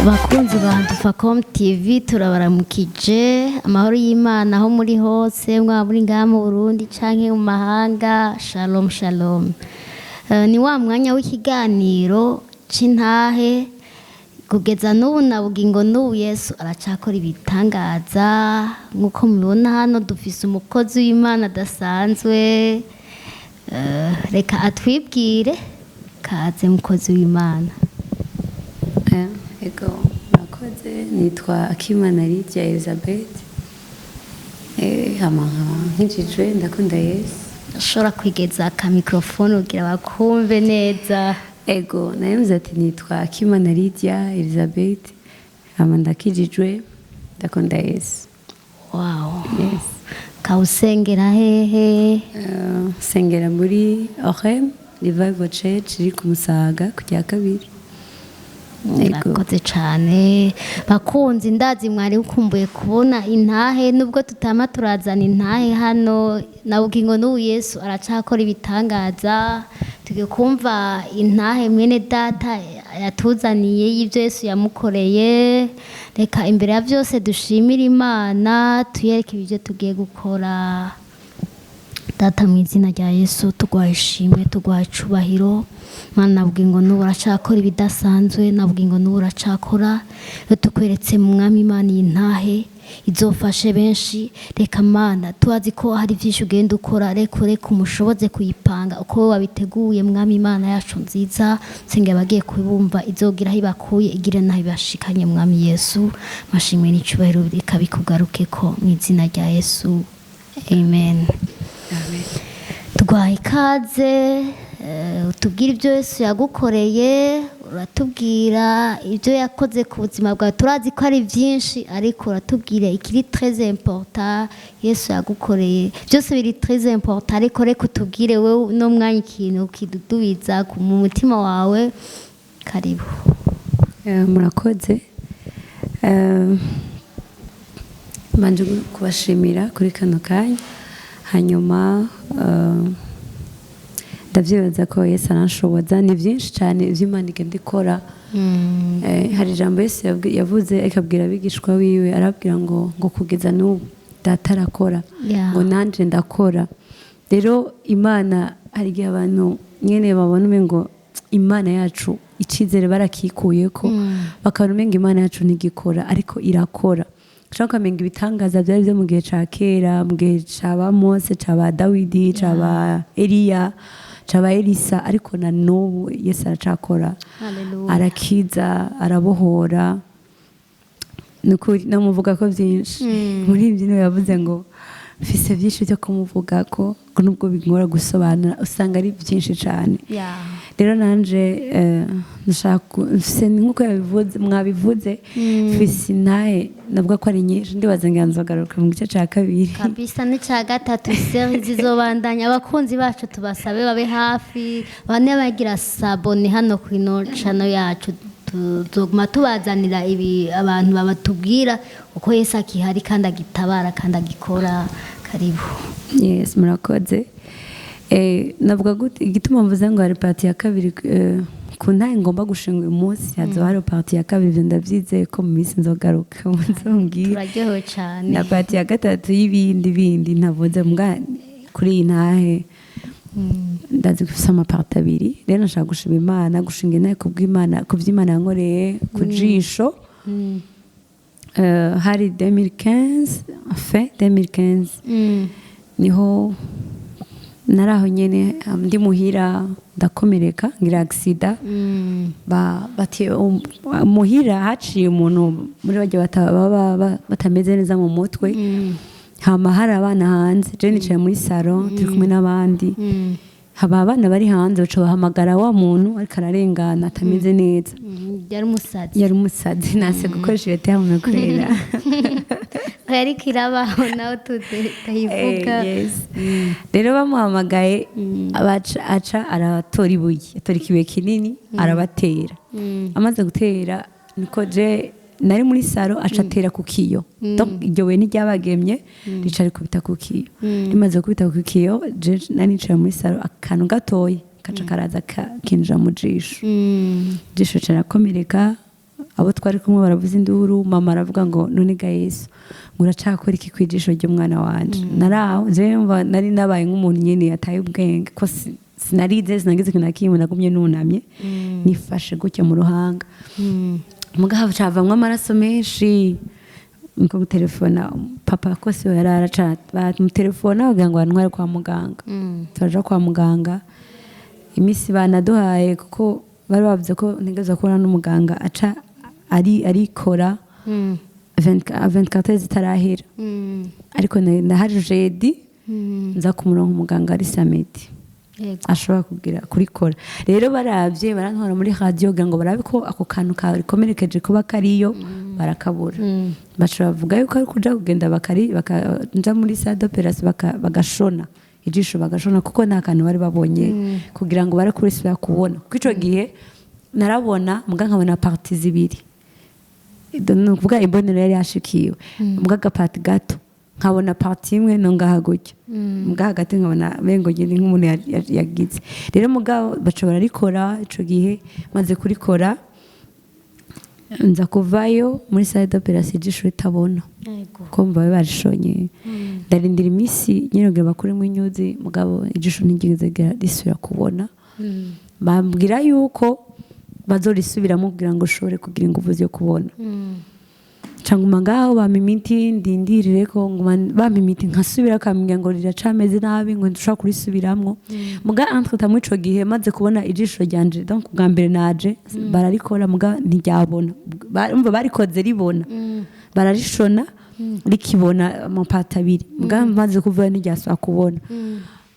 Bakunzi ba Dufacom TV turabaramukije amahoro y'Imana aho muri hose mwaburi ngaha mu Burundi canke mu mahanga. Shalom shalom. Ni wa mwanya w'ikiganiro c'intahe kugeza n'ubu na bugingo n'ubu Yesu aracakora ibitangaza nkuko mubibona hano dufise umukozi w'Imana adasanzwe. Reka atwibwire. Kaze mukozi w'Imana. Ego nakoze nitwa Akimana Lydia Elizabeth nkijijwe ndakunda Yesu. Ushobora kwigeza aka microphone ugira bakumve neza. Ego nayemuze ati nitwa Akimana Lydia Elizabeth ndakijijwe ndakunda Yesu. Wow. Yes. Kausengera hehe? Sengera muri Orem Revival Church iri ku Musaga ku rya kabiri. Murakoze cyane bakunzi, ndazi mwari ukumbuye kubona intahe nubwo tutama turazana intahe hano na bugingo n'ubu Yesu aracakora ibitangaza. Tugiye kumva intahe mwene data yatuzaniye y'ibyo Yesu yamukoreye. Reka imbere ya byose dushimire Imana tuyereke ibyo tugiye gukora. Data mu izina rya Yesu tugwaye ishimwe tugwaye cubahiro. Mana bugingo n'ubu uracakora ibidasanzwe, na bugingo n'ubu uracakora. Tukweretse mu mwami Imana y'intahe izofashe benshi. Reka Mana tuazi ko hari byinshi ugenda ukora, reka umushoboze kuyipanga uko wabiteguye mwami Imana yacu nziza. Senge bagiye kubumva izogira aho ibakuye igire naho ibashikanye mwami Yesu. Mashimwe n'icubahiro bikabikugaruke ko mu izina rya Yesu. Amen. Amen. Tugwaye ikaze. Utubwira ibyo Yesu yagukoreye, uratubwira ibyo yakoze ku buzima bwawe. Turazi ko ari byinshi ariko uratubwira ikiri très important Yesu yagukoreye. Byose biri très important ariko reka utubwire wewe no mwanya ikintu kidudubiza mu mutima wawe. Karibu. Murakoze. Manje kubashimira kuri kano kanya. Hanyuma ndavyibaza ko Yesu aranshoboza. Ni byinshi cyane ivy'Imana igenda ikora. Hari ijambo Yesu yavuze akabwira abigishwa wiwe, arabwira ngo kugeza n'ubu data arakora, ngo nanje ndakora. Rero Imana hari igihe abantu nyene babona umengo Imana yacu icizere barakikuyeko, bakabona umengo Imana yacu ntigikora, ariko irakora. Ushaka kumenga ibitangaza byari byo mu gihe ca kera, mu gihe ca Mose, ca Dawidi, ca Eliya, ca Elisa, ariko na n'ubu Yesu aracakora. Arakiza, arabohora. Nukuri namuvuga ko byinshi. Muri ibyo yavuze ngo mfise byinshi byo kumuvuga ko nubwo bigora gusobanura usanga ari byinshi cyane. Rero nanje nshaka nkuko yabivuze mwabivuze mfise intahe navuga ko ari nyinshi. Ndibaza nganzo garuka mu gice ca kabiri kabisa ni ca gatatu. Series zizobandanya. Abakunzi bacu tubasabe babe hafi, bane bagira sabone hano ku ino channel yacu. Tuzoguma tubazanira ibi abantu babatubwira uko Yesu akihari kandi agitabara kandi agikora. Karibu. Yes, murakoze. Navuga gute igituma mvuze ngo hari parti ya kabiri ku ntahe ngomba gushinga uyu munsi, hazo hari parti ya kabiri. Ivyo ndavyizeye ko mu minsi nzogaruka nzongera. Turaryohewe cyane. Na parti ya gatatu y'ibindi ntavuze mbwa kuri iyi ntahe. Ndazi gufisa amaparti abiri. Rero nashaka gushima Imana, gushinga intahe kubw'Imana, kuvy'Imana yankoreye ku jisho. Hari 2015 niho naraho nyene ndi muhira ndakomereka ngira accident. Bati muhira haciye umuntu muri bajya batameze neza mu mutwe. Hama hari abana hanze, je nicaye muri salon turi kumwe n'abandi. Haba abana bari hanze baca bahamagara wa muntu ariko ararengana atameze neza. Yari umusazi nase gukoresha iyo terme kurera. Ariko irabaho nawe tutayivuga. Rero bamuhamagaye aca aratora ibuye, atora ikibuye kinini arabatera. Amaze gutera niko je nari muri saro acatera ku kiyo. Donc iryo we niryabagemye rica rikubita ku kiyo. Rimaze kubita ku kiyo je nari nicaye muri saro akantu gatoyi kaca karaza kinjira mu jisho. Jisho carakomereka abo twari kumwe baravuza induru, mama aravuga ngo none ga Yesu ngo uracakora iki kwijisho ry'umwana wanje. Naraho nari nabaye nk'umuntu nyene yataye ubwenge ko sinarize sinagize ikintu nakimwe, nagumye nunamye nifashe gutya mu ruhanga. Mugabo cavamwe amaraso menshi, nko gutelefona papa ko se yararaca bamutelefona kugira ngo antware kwa muganga. Turaja kwa muganga, imisi banaduhaye kuko bari bavuze ko ntegeza kubona n'umuganga aca arikora 24 zitarahera. Ariko ndahari jeudi nza kumuronka umuganga ari samedi ashobora kugira kurikora. Rero baravye barantwara muri radio kugira ngo barabe ko ako kantu karikomerekeje kuba kariyo, barakabura. Bashobora bavuga yuko ari kuja kugenda bakaja muri salle d'opération bagashona ijisho, bagashona kuko nta kantu bari babonye kugira ngo barakurisubira kubona. Kuko ico gihe narabona muga nkabona parti zibiri, nukuvuga imbonero yari yashikiwe muga gapati gato nkabona parti imwe no ngaha gutyo, muga hagati nkabona bengo ngende nk'umuntu yagize. Rero mugabo bacobora rikora ico gihe, maze kurikora nza kuvayo muri salle d'opération ijisho ritabona ko mbaye barishonye. Ndarindira imisi nyine bakuremo inyuzi, mugabo ijisho ntigeze risubira kubona. Bambwira yuko bazorisubiramo kugira ngo ushobore kugira ingufu zo kubona. Canguma ngaho bampa imiti ndindirire ko bampa imiti nkasubira kambwira ngo riracameze nabi ngo ndushaka kurisubiramwo. Muga entre mu ico gihe maze kubona ijisho ryanje, donc bwa mbere naje bararikora muga ntiryabona. Umva barikoze ribona, bararishona rikibona mu pata abiri, muga maze kuvuga ntiryasubira kubona.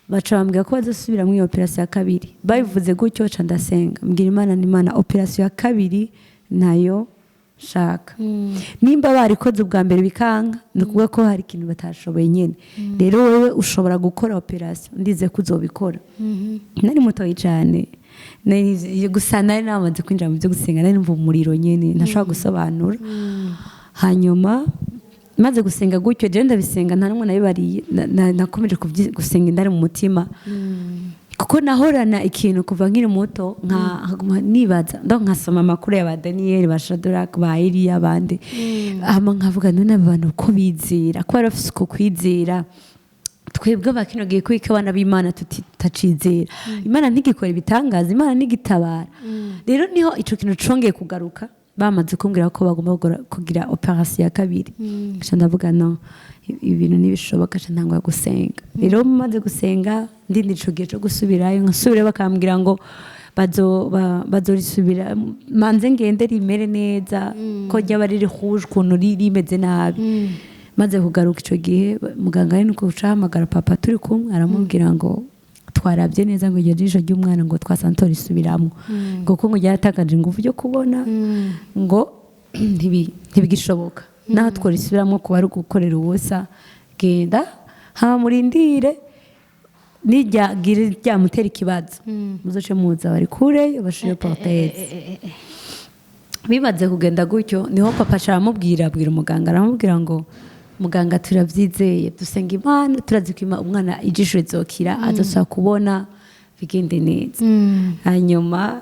Baca bambwira ko bazosubira muri operation ya kabiri. Babivuze gutyo ca ndasenga mbwira Imana n'Imana, operation ya kabiri nayo shaka. Nimba barikoze ubwa mbere bikanga, nukuvuga ko hari ikintu batashoboye nyene. Rero wewe ushobora gukora operation, ndize kuzobikora. Nari mutoyi cyane, gusa nari namaze kwinjira mu byo gusenga, nari numva umuriro nyene ntashobora gusobanura. Hanyuma maze gusenga gutyo je ndabisenga nta numwe nabibariye, nakomeje gusenga indari mu mutima kuko nahorana ikintu kuva nkiri muto nibaza ndo nkasoma amakuru ya ba Daniel, ba Shadrach, ba Eliya bande ama nkavuga none abantu uko bizera ko barafise uko kwizera. Twebwe bakino gihe kwika abana b'Imana tutacizera, Imana ntigikora ibitangaza, Imana ntigitabara. Rero niho ico kintu congeye kugaruka, bamaze kumbwira ko bagomba kugira operation ya kabiri. Aca ndavuga no, ibintu nibishoboka, aca ntangwa gusenga. Rero maze gusenga ndindi ico gihe cyo gusubirayo, nkasubira bakambwira ngo bazorisubira manze ngende rimere neza ko ryaba riri huje ukuntu rimeze nabi. Maze kugaruka ico gihe muganga ari nuko ucahamagara papa turi kumwe, aramubwira ngo twarabye neza ngo iryo jisho ry'umwana ngo twasanto risubiramo kuko ngo ryatakaje ingufu yo kubona, ngo ntibigishoboka naho tworisubiramo kuba ari gukorera ubusa. Genda hama murindire nijyagira ryamutera ikibazo muzoce muza bari kure bashire porteze. Bibaze kugenda gutyo niho papa aramubwira umuganga, aramubwira ngo muganga turavyizeye, dusenga Imana, turazikima umwana ijisho rizokira, azosaba kubona bigende neza. Hanyuma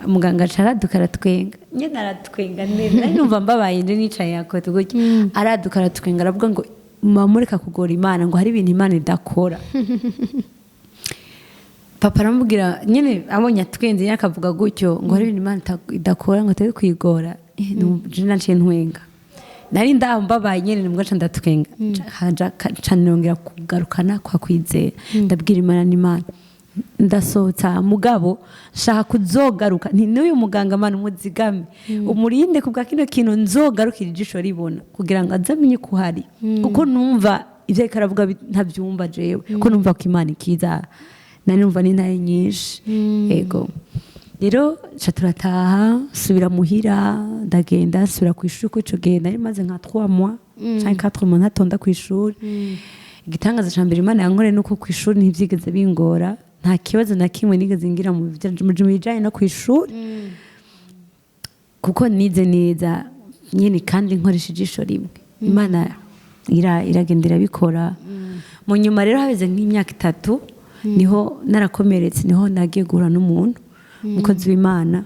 muganga araduka aratwenga, nyene aratwenga neza, nari numva mbabaye nje nicaye yakote gutyo, araduka aratwenga aravuga ngo mamureka kugora Imana, ngo hari ibintu Imana idakora. Papa aramubwira nyene abonye atwenze yakavuga gutyo ngo hari ibintu Imana idakora, ngo turi kwigora. Je naciye ntwenga, nari ndambabaye nyene nibwo ca ndatwenga, haja canongera kugarukana kwa kwizera. Ndabwira Imana n'Imana ndasohotsa mugabo shaka kuzogaruka, nti n'uyu muganga Mana umuzigame umurinde kubwa kino kintu, nzogarukira ijisho ribona kugira ngo azamenye ko hari, kuko numva ivyo karavuga ntavyumva jewe, ko numva ko Imana ikiza, nari numva n'intare nyinshi. Yego rero ca turataha subira muhira, ndagenda subira ku ishuri. Ico gihe nari maze nka 3 mois canke 4 mois ntatonda ku ishuri. Igitangaza ca mbere Imana yankoreye nuko ku ishuri ntivyigeze bingora, nta kibazo na kimwe nigeze ngira mu bijanye no ku ishuri, kuko nize neza nyene kandi nkoresha ijisho rimwe. Imana iragendera bikora. Mu nyuma rero habeze nk'imyaka 3 niho narakomeretse, niho nagiye guhura n'umuntu umukozi w'Imana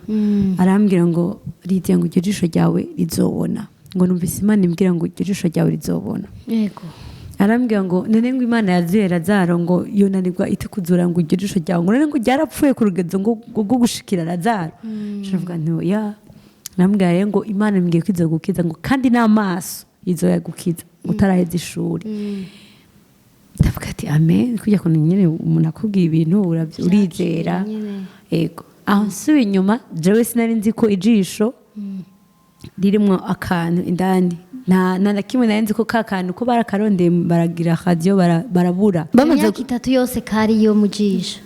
arambwira ngo Lydia ngo iryo jisho ryawe rizobona, ngo numvise Imana imbwira ngo iryo jisho ryawe rizobona. Yego. Arambwira ngo none ngo Imana yazuye Lazaro ngo yonanirwa ite kuzura ngo iryo jisho ryawe ngo none ngo ryarapfuye ku rugezo ngo gushikira Lazaro. Ndavuga nti ya nambwira ngo Imana imbwiye ko izogukiza ngo kandi n'amaso izoyagukiza utaraheza ishuri. Ndavuga ati amen, kujya kuntu nyine umuntu akubwiye ibintu urizera. Yego. Aho nsubiye inyuma jewe sinari nzi ko ijisho ririmo akantu indani na kimwe nari nzi ko ka kantu ko barakarondeye baragira radio barabura bamaze 3 yose kari yo mu jisho.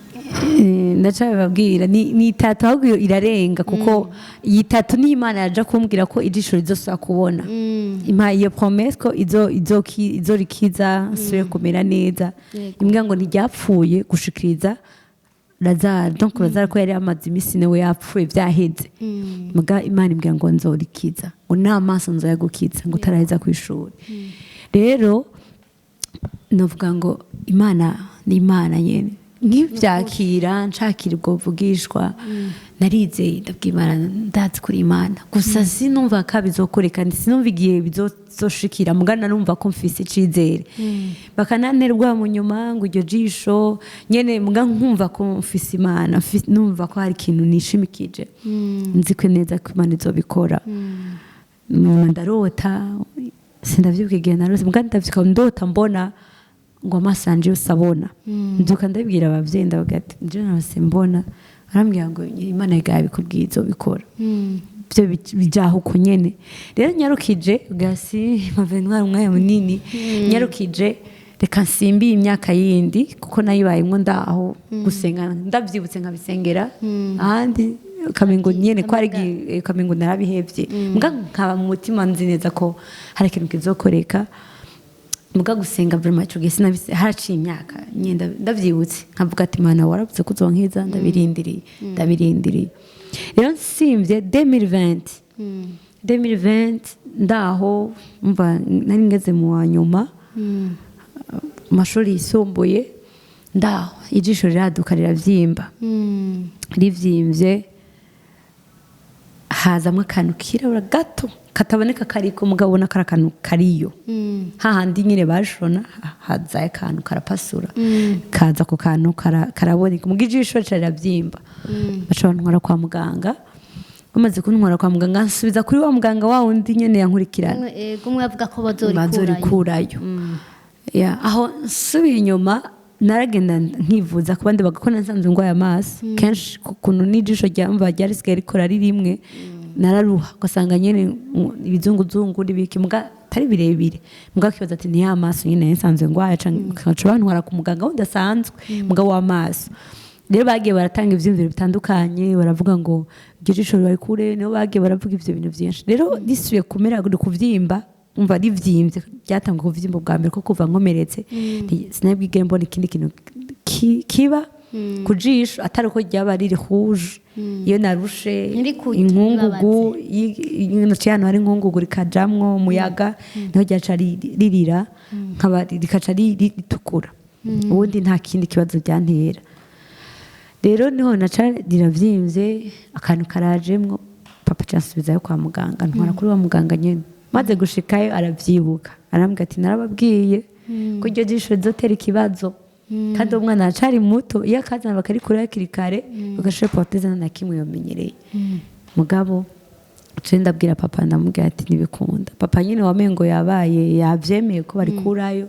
Ndacababwira ni itatu ahubwo irarenga kuko iyi tatu ni Imana yaje kumbwira ko ijisho rizosaba kubona. Impa iyo promesse ko izorikiza sure kumera neza. Imbwa ngo ntiryapfuye gushikiriza Lazaro, donc Lazaro ko yari amaze imisi newe yapfuye vyaheze. Muga Imana imbwira ngo nzorikiza, unamaso nzoyagukiza ngo utaraheza ku ishuri. Rero novuga ngo Imana ni Imana nyene. Nkivyakira nshakira ubwo vugishwa narizeye ndabwimana ndazi kuri Imana gusa sinumva ko bizokoreka sinumva igihe bizoshikira mugana numva ko mfise icizere bakananterwa mu nyuma ngo iryo jisho nyene muga nkumva ko mfise Imana numva ko hari ikintu nishimikije nzi ko neza ko Imana izobikora ndarota sindavyibuka igihe narose muga ndavyuka ndota mbona ngo amasanje yose abona nduka ndabwira abavyeyi ndavuga ati nje narose mbona arambwira ngo Imana igaye bikubwiye izobikora byo bijaho uko nyene. Rero nyarukije gasi mavenwa umwanya munini nyarukije reka nsimbi imyaka yindi kuko nayibayemo ndaho gusenga ndavyibutse nkabisengera ahandi kamengo nyene ko ari kamengo narabihevye muga nkaba mu mutima nzi neza ko hari ikintu kizokoreka muga gusenga vraiment cyo gese nabise haraciye imyaka nyenda ndavyibutse nkavuga ati Imana waravuze ko uzonkiza ndabirindiriye. Rero nsimvye 2020 ndaho mva nari ngeze mu wanyuma mashuri yisumbuye ndaho ijisho riraduka riravyimba rivyimvye hazamwe akantu kirabura gato kataboneka kariko mugabo na karakantu kariyo hahandi nyine bashona hazaye akantu karapasura kaza ko kantu karaboneka mugijisho riravyimba bacantwara kwa muganga bamaze kuntwara kwa muganga nsubiza kuri wa muganga wa wundi nyene yankurikirana umwe avuga ko bazorikurayo ya aho nsubiye inyuma naragenda nkivuza ku bandi bagakona nsanzwe ngwaye amaso kenshi kuntu n'ijisho ryamba ryarisigaye rikora rimwe nararuha ugasanga nyene ibizunguzungu n'ibiki muga tari birebire muga kibaza ati ni amaso nyene nsanzwe ngwaye canke bantwara ku muganga udasanzwe muga w'amaso. Rero bagiye baratanga ivyumviro bitandukanye baravuga ngo ijisho bari kure niho bagiye baravuga ivyo bintu byinshi. Rero risubiye kumera kuvyimba umva rivyimbye byatangwa kuvyimba bwa mbere ko kuva nkomeretse sinabwigere mbona ikindi kintu kiba kujisho atari ko ryaba riri rouge iyo narushe inkungugu y'inociyano hari inkungugu rikajamwo umuyaga niho ryaca ririra nkaba rikaca ritukura ubundi nta kindi kibazo byantera. Rero niho naca riravyimbye akantu karajemwo papa cansubizayo kwa muganga ntwara kuri wa muganga nyene maze gushikayo aravyibuka arambwira ati narababwiye ko iryo jisho rizotera ikibazo kandi umwana acari muto iyo akazana bakarikura hakiri kare bagashira proteze na kimwe yomenyereye mugabo ndabwira papa ndamubwira ati nibikunda papa nyine wamengo yavyemeye ko barikurayo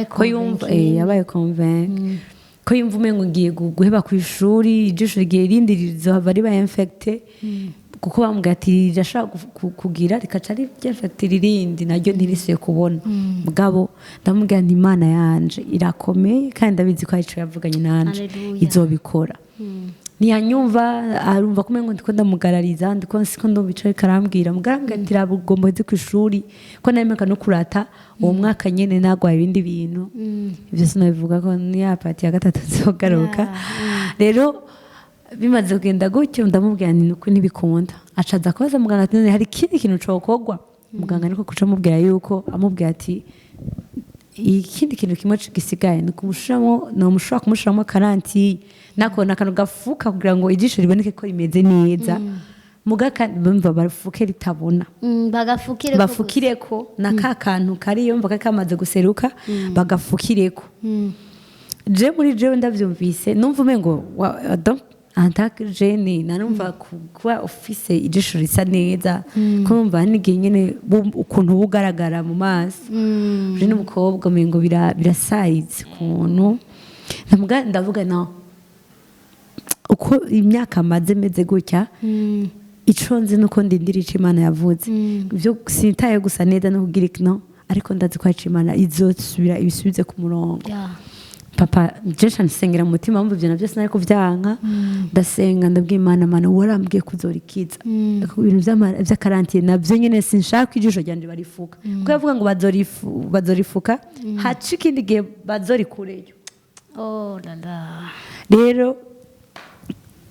ko yumva yabaye convaincu ko yumva umengo ngiye guheba ku ishuri ijisho rigiye rindi rizohava riba infecté kuko bambwira ati rirashaka kugira rikaca ryafata irindi naryo ntirisuye kubona mugabo ndamubwira nti Imana yanje irakomeye kandi ndabizi ko arico yavuganye nanje izobikora. Ntiyanyumva arumva kumengo ndiko ndamugarariza ndiko siko ndobicaye karambwira mugarambwira ati rabugomba ndi ku ishuri ko nameka no kurata uwo mwaka nyene nagwaye ibindi bintu ivyo sinabivuga ko ni ya party ya gatatu zogaruka. Rero bimaze kugenda gutyo ndamubwira nti nuko nibikunda acaza kubaza muganga ati hari ikindi kintu cokogwa muganga niko kuca mubwira yuko amubwira ati ikindi kintu kimwe gisigaye ni kumushiramo no mushobora kumushiramo karanti nako nakano gafuka kugira ngo ijisho riboneke ko rimeze neza mugaka bumva bafuke ritabona bagafukireko na ka kantu kari yo mvuga kamaze guseruka bagafukireko je muri je ndavyumvise numva umengo donc antaka jeni nanumva kuba office ijisho risa neza kumva n'igihe nyene ukuntu bugaragara mu maso je n'umukobwa umengo birasayize kuntu ndavuga no uko imyaka maze meze gutya iconze nuko ndindira ico Imana yavuze byo sintaye gusa neza no kugira no ariko ndazi ko ico Imana izosubira ibisubize ku murongo papa jesha nsengera mu mutima mvu byo navyo sinari kuvyanka ndasenga ndabwiye Imana mana warambwiye kuzorikiza ibintu vy'akarantiye navyo nyene sinshaka ijisho ryanje barifuka kuko yavuga ngo bazorifuka haci ikindi gihe bazorikureyo rero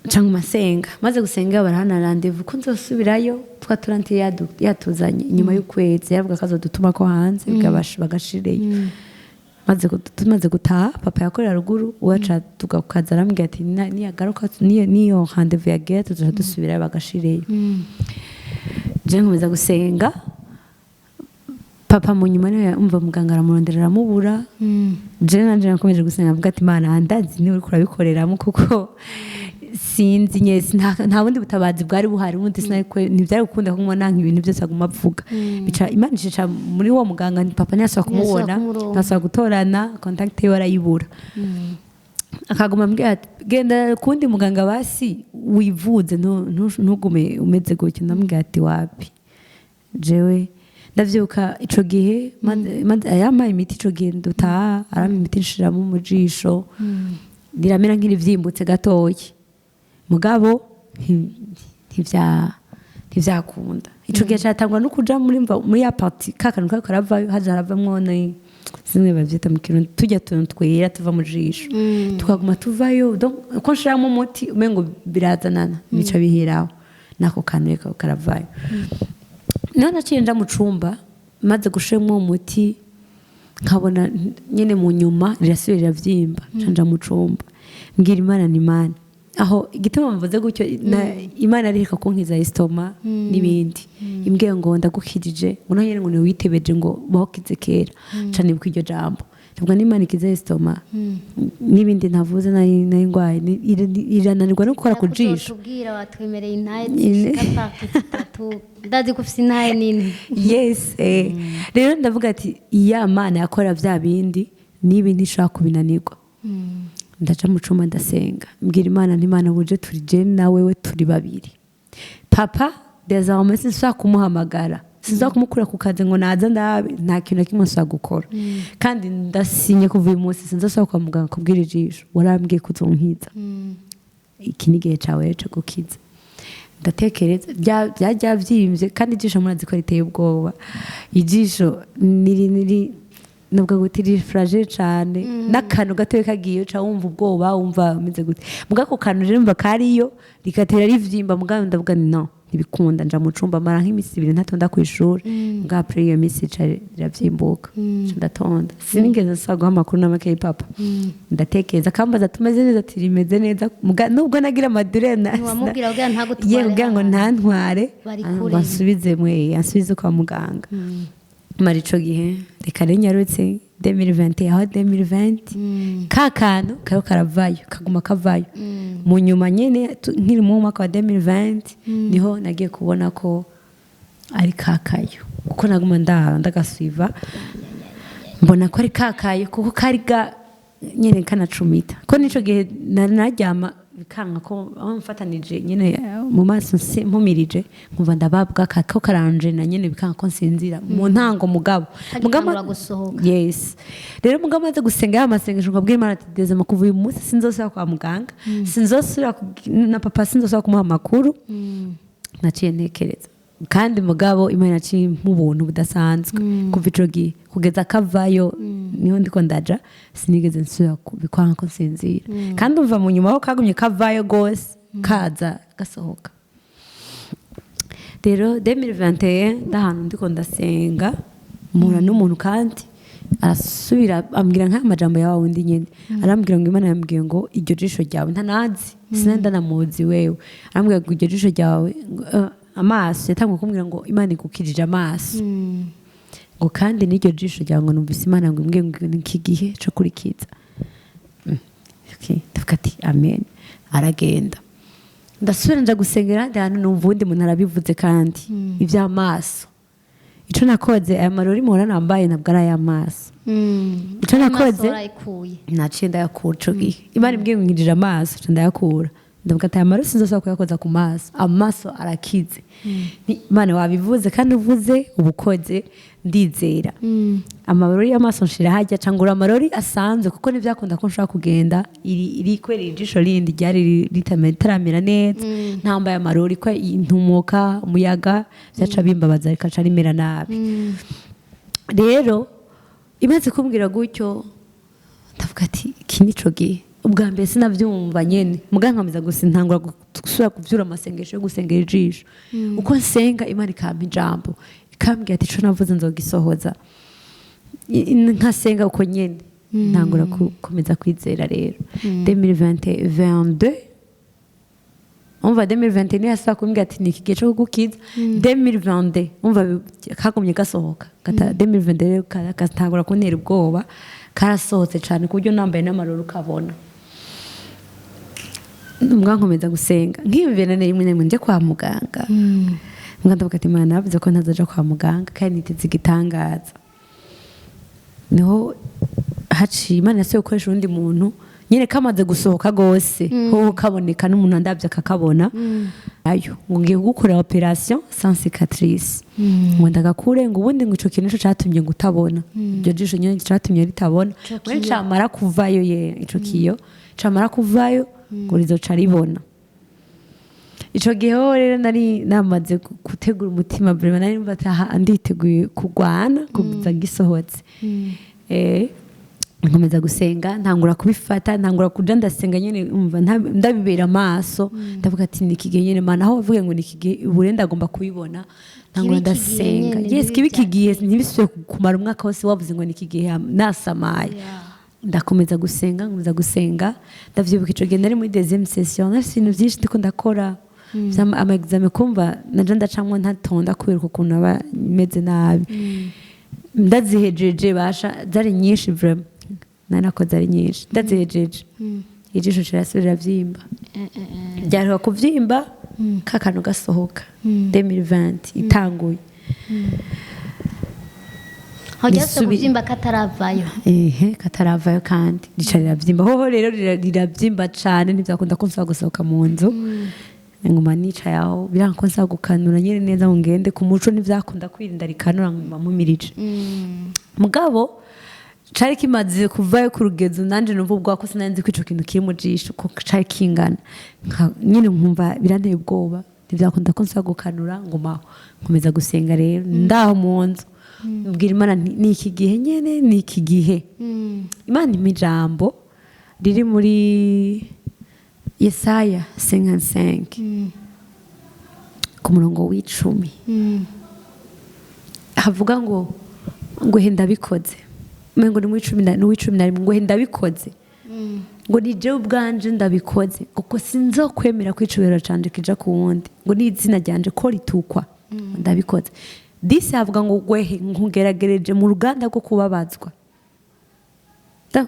cyangwa masenga maze gusenga barahana rendezvous ko nzosubirayo twaturantiye yatuzanye nyuma y'ukwezi yavuga ko azodutuma ko hanze bagashireyo tumaze gutaha papa yakorera ruguru uwaca tugakukaza arambwira ati niyagaruka niyo rendezvous yagiye tuzoja dusubirayo bagashireyo je nkomeza gusenga papa mu nyuma niyo umva muganga aramuronderera amubura je nanje nakomeje gusenga avuga ati Imana andazi ni uri kurabikoreramo kuko sinzi nyese nta bundi butabazi bwari buhari ubundi sinari ntibyari gukunda ko mbona nk'ibintu byose aguma avuga bica Imana ishica muri wo muganga ni papa ntiyasaba kumubona ntiyasaba gutorana contact ye warayibura akaguma ambwira ati genda kundi muganga basi wivuze ntugume umeze gutyo ndamubwira ati wapi jewe ndavyuka ico gihe yampaye imiti ico gihe ndutaha arampa imiti nshiramo mu jisho riramera nk'irivyimbutse gatoyi mugabo ntivyakunda ico gihe catangwa no kuja muri ya parti kakanu kako karavayo haja haravamwo zimwe bavyita mu kintu tujya tuntu twera tuva mu jisho tukaguma tuvayo donc uko nshiramo umuti umengo birazanana bica bihiraho nako kantu reka karavayo none naciye nja mu cumba maze gushiramo umuti nkabona nyene mu nyuma rirasubira vyimba canja mu cumba mbwira Imana ni Imana aho igituma mvuze gutyo Imana ariko kunkiza estoma nibindi imbwiye ngo ndagukirije uno nyene ngo witebeje ngo bahokize kera cane bw'iryo jambo ntabwo n'Imana ikiza estoma nibindi ntavuze nari ngwaye irananirwa no gukora ku jisho tubwira watwemereye intaye zishika zitatu ndazi ko ufite intaye nini yes rero ndavuga ati iya Mana yakora vya bindi n'ibindi ishaka kubinanirwa ndaca mu cuma ndasenga mbwira Imana n'Imana buje turi je na wewe turi babiri papa désormais sinshaka kumuhamagara sinshaka kumukura ku kazi ngo naza ndabe nta kintu kimwe nshaka gukora kandi ndasinye kuva uyu munsi sinzasaba kwa muganga kubwira ijisho warambwiye kuzonkiza iki ni gihe cawe cyo gukiza ndatekereza byajya vyimvye kandi ijisho murazi ko riteye ubwoba ijisho niri nubwo gutiri fragile cyane n'akantu gatoye kagiye ca wumva ubwoba wumva umeze gute mugako kantu rero mva kariyo rikatera rivyimba mugabo ndavuga no ntibikunda nja mu cumba mara nk'imisi 2 ntatonda ku ishuri mugabo après iyo misi iravyimbuka ndatonda sinigeze nsagwa amakuru n'amake papa ndatekereza kambaza tumeze neza tirimeze neza nubwo nagira madurena wamubwira ubwa ntagutware ubwa ngo ntantware basubize mwe yasubize kwa muganga marico gihe reka renyarutse 2020 aho 2020 kakano kayo karavayo kaguma kavayo mu nyuma nyene nkiri mu mwaka wa 2020 niho nagiye kubona ko ari kakayo kuko naguma ndagasuiva mbona ko ari kakayo kuko kariga nyene kanacumita ko nico gihe naryama bikanka ko aho mfatanije nyene mu maso mpumirije nkumva ndababwa kako karanje na nyene bikanka ko nsinzira mu ntango mugabo gusohoka yes rero mugabo maze gusenga amasengesho ngabwira Imana ati deze makuva uyu munsi sinzosubira kwa muganga sinzosubira na papa sinzosubira kumuha amakuru naciye ntekereza kandi mugabo Imana yaciye mu buntu budasanzwe kuva ico gihe kugeza kavayo niho ndiko ndaja sinigeze nsubira kubikwanka ko nsinzira kandi umva mu nyuma ho kagumye kavayo gose kaza gasohoka rero 2021 ndahantu ndiko ndasenga mura n'umuntu kandi arasubira ambwira nk'amajambo yawe wundi nyene arambwira ngo Imana yambwiye ngo iryo jisho ryawe ntanazi sinenda namuzi wewe arambwira ngo iryo jisho ryawe amaso yatanguye kumbwira ngo Imana igukirije amaso ngo kandi n'iryo jisho ryawe ngo numvise Imana ngo imbwiye ngo iki gihe cyo kurikiza. Ndavuga ati amen. Aragenda ndasubira nja gusengera ndana numva undi muntu arabivuze kandi iby'amaso ico nakoze aya marori muhora nambaye ntabwo ari ay'amaso ico nakoze naciye ndayakura ico gihe Imana imbwiye ngo nkirije amaso ndayakura ndavuga ati aya marori sinzosaba kuyakoza ku maso amaso arakize Imana wabivuze kandi uvuze ubukoze ndizera amarori y'amaso nshira hajya cangura amarori asanzwe kuko ntivyakunda ko nshaka kugenda iri kwera ijisho rindi ryari ritaramera neza ntambaye amarori ko intumuka umuyaga byaca bimbabaza rikaca rimera nabi. Rero imaze kumbwira gutyo ndavuga ati iki nico gihe ubwa mbere sinavyumva nyene mugankameza gusa intangura gusura kuvyura amasengesho yo gusengera ijisho uko nsenga Imana ikampa ijambo ikambwira ati ico navuze nzogisohoza nkasenga uko nyene ntangura gukomeza kwizera. Rero 2022 umva 2021 yasa kumbwira ati niki gihe cyo gukiza 2022 umva kagumye gasohoka kata 2022 katangura kuntera ubwoba karasohotse cyane ku buryo nambaye n'amaroro ukabona mwankomeza gusenga nk'ibintu rimwe nje kwa muganga ndavuga ati Imana navuze ko ntazaja kwa muganga kandi niteze igitangaza niho haciye Imana yasuye gukoresha undi muntu nyine kamaze gusohoka gose ho kaboneka n'umuntu andavye akakabona ayo ngo ngiye gukora operation sans cicatrice ngo ndagakure ngo ubundi ngo ico kintu cyo catumye ngo utabona iryo jisho nyine catumye ritabona muri camara kuvayo ico kiyo camara kuvayo ngo rizoca ribona. Ico gihe rero nari namaze gutegura umutima brema nari numva ati nditeguye kugwana kugiza gisohotse nkomeza gusenga ntangura kubifata ntangura kuja ndasenga nyene umva ndabibera amaso ndavuga ati niki gihe nyene Mana aho bavuga ngo niki gihe uburenda agomba kubibona ntangura ndasenga yes kibiki gihe ntibisuye kumara umwaka wose wavuze ngo niki gihe nasamaye ndakomeza gusenga nkomeza gusenga ndavyibuka ico gihe nari muri deuxième session nafise ibintu vyinshi ndiko ndakora ama examen kumva naje ndacamwe ntatonda kubera ukuntu aba meze nabi ndazihejeje basha zari nyinshi vraiment nanakoze ari nyinshi ndazihejeje ijisho cirasubira vyimba ryariho kuvyimba kakano gasohoka 2020 itanguye hajyaze kuvyimba kataravayo kataravayo kandi ricarira vyimba hoho rero riravyimba cane ntivyakunda ko nsaba gusohoka mu nzu nguma nica yaho biranko nsaba gukanura nyene neza ngo ngende ku muco ntivyakunda kwirinda rikanura nguma mumirije mugabo cari kimaze kuvayo ku rugezo nanje numva ubwo ko sinanzi ko ico kintu kiri mu jisho ko cari kingana nyene nkumva biranteye ubwoba ntivyakunda ko nsaba gukanura ngumaho nkomeza gusenga rero ndaho mu nzu mbwira Imana niki gihe nyene niki gihe Imana imijambo riri muri Yesaya 55 ku murongo w'10 havuga ngo henda bikoze mengo ni mu 10 ngo henda bikoze ngo nije ubwanje ndabikoze kuko sinzokwemera kwicubera canje kija ku wundi ngo ni izina ryanje ko ritukwa ndabikoze disi avuga ngo gwehe nkugeragereje mu ruganda rwo kubabazwa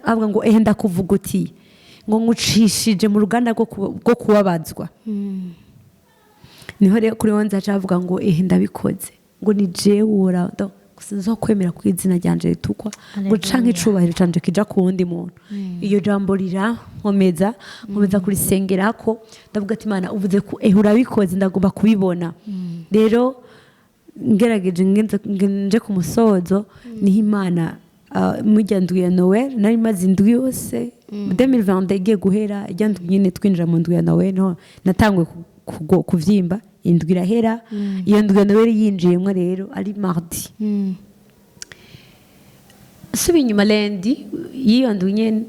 avuga ngo henda kuvuga uti ngo ngucishije mu ruganda rwo kubabazwa niho rero kuri wonza avuga ngo ndabikoze ngo ni jewe wora sinzokwemera ku izina ryanje ritukwa ngo canke icubahiro canje kija ku wundi muntu iyo jambo nkomeza kurisengerako ndavuga ati Imana uvuze ko urabikoze ndagomba kubibona. Rero ngerageje nje ku musozo niho Imana mujya ndwi ya Noel nari maze indwi yose 2020 igiye guhera ijya ndwi nyine twinjira mu ndwi ya Noel no natangwe kuvyimba indwi irahera iyo ndwi ya Noel yinjiyemwe rero ari mardi subi inyuma lendi iyo ndwi nyene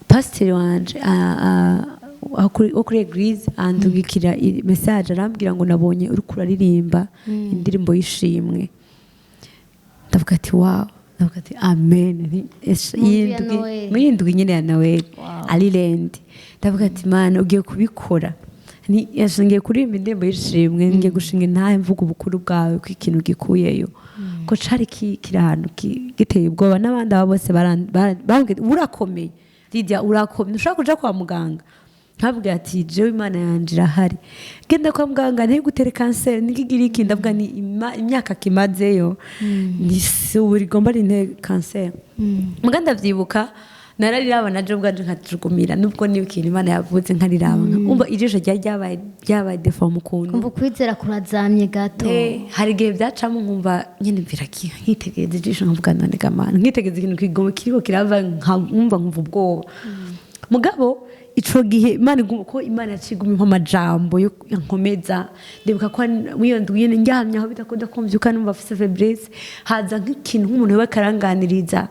pastor wanje kuri eglise andugikira message arambwira ngo nabonye uri kuraririmba indirimbo y'ishimwe ndavuga ati wow ndavuga ati amen muri indwi nyine ya Noel ari rendi ndavuga ati mana ugiye kubikora ngiye kuririmba indirimbo y'ishimwe ngiye gushinga intahe mvuga ubukuru bwawe ko ikintu gikuyeyo ko cari kiri ahantu giteye ubwoba n'abandi aba bose bambwira urakomeye Lydia urakomeye ushobora kuja kwa muganga nkabwira ati jewe imana yanje irahari genda kwa muganga ntigutere kanseri ntikigira iki ndavuga ni imyaka kimazeyo ni suburi gomba rinte kanseri muga ndavyibuka narariraba naje ubwaje nkatujugumira nubwo niyo kintu imana yavuze nkariraba umva ijisho ryabaye deforme ukuntu kumva kwizera kurazamye gato hari igihe byacamo nkumva nyine birakiye nkitegereza ijisho nkavuga none gamana nkitegereza ikintu kigome kiriko kirava nkumva ubwoba mugabo ico gihe imana ko imana yacigumye nk'amajambo yo nkomeza ndibuka ko wiyo ndwine njyamye aho bidakunda kumvyuka numva afise faiblesse haza nk'ikintu nk'umuntu we karanganiriza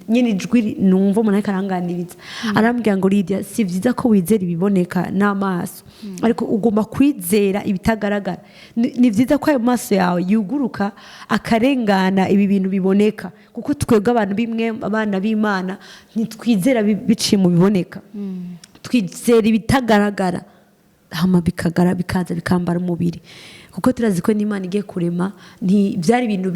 nyine ijwi numva umuntu ariko aranganiriza arambwira ngo Lydia si vyiza ko wizera ibiboneka n'amaso ariko ugomba kwizera ibitagaragara ni vyiza ko ayo maso yawe yuguruka akarengana ibi bintu biboneka kuko twebwe abantu bimwe abana b'Imana ntitwizera biciye mu biboneka twizera ibitagaragara hama bikaza bikambara umubiri kuko turazi ko n'Imana igiye kurema byari ibintu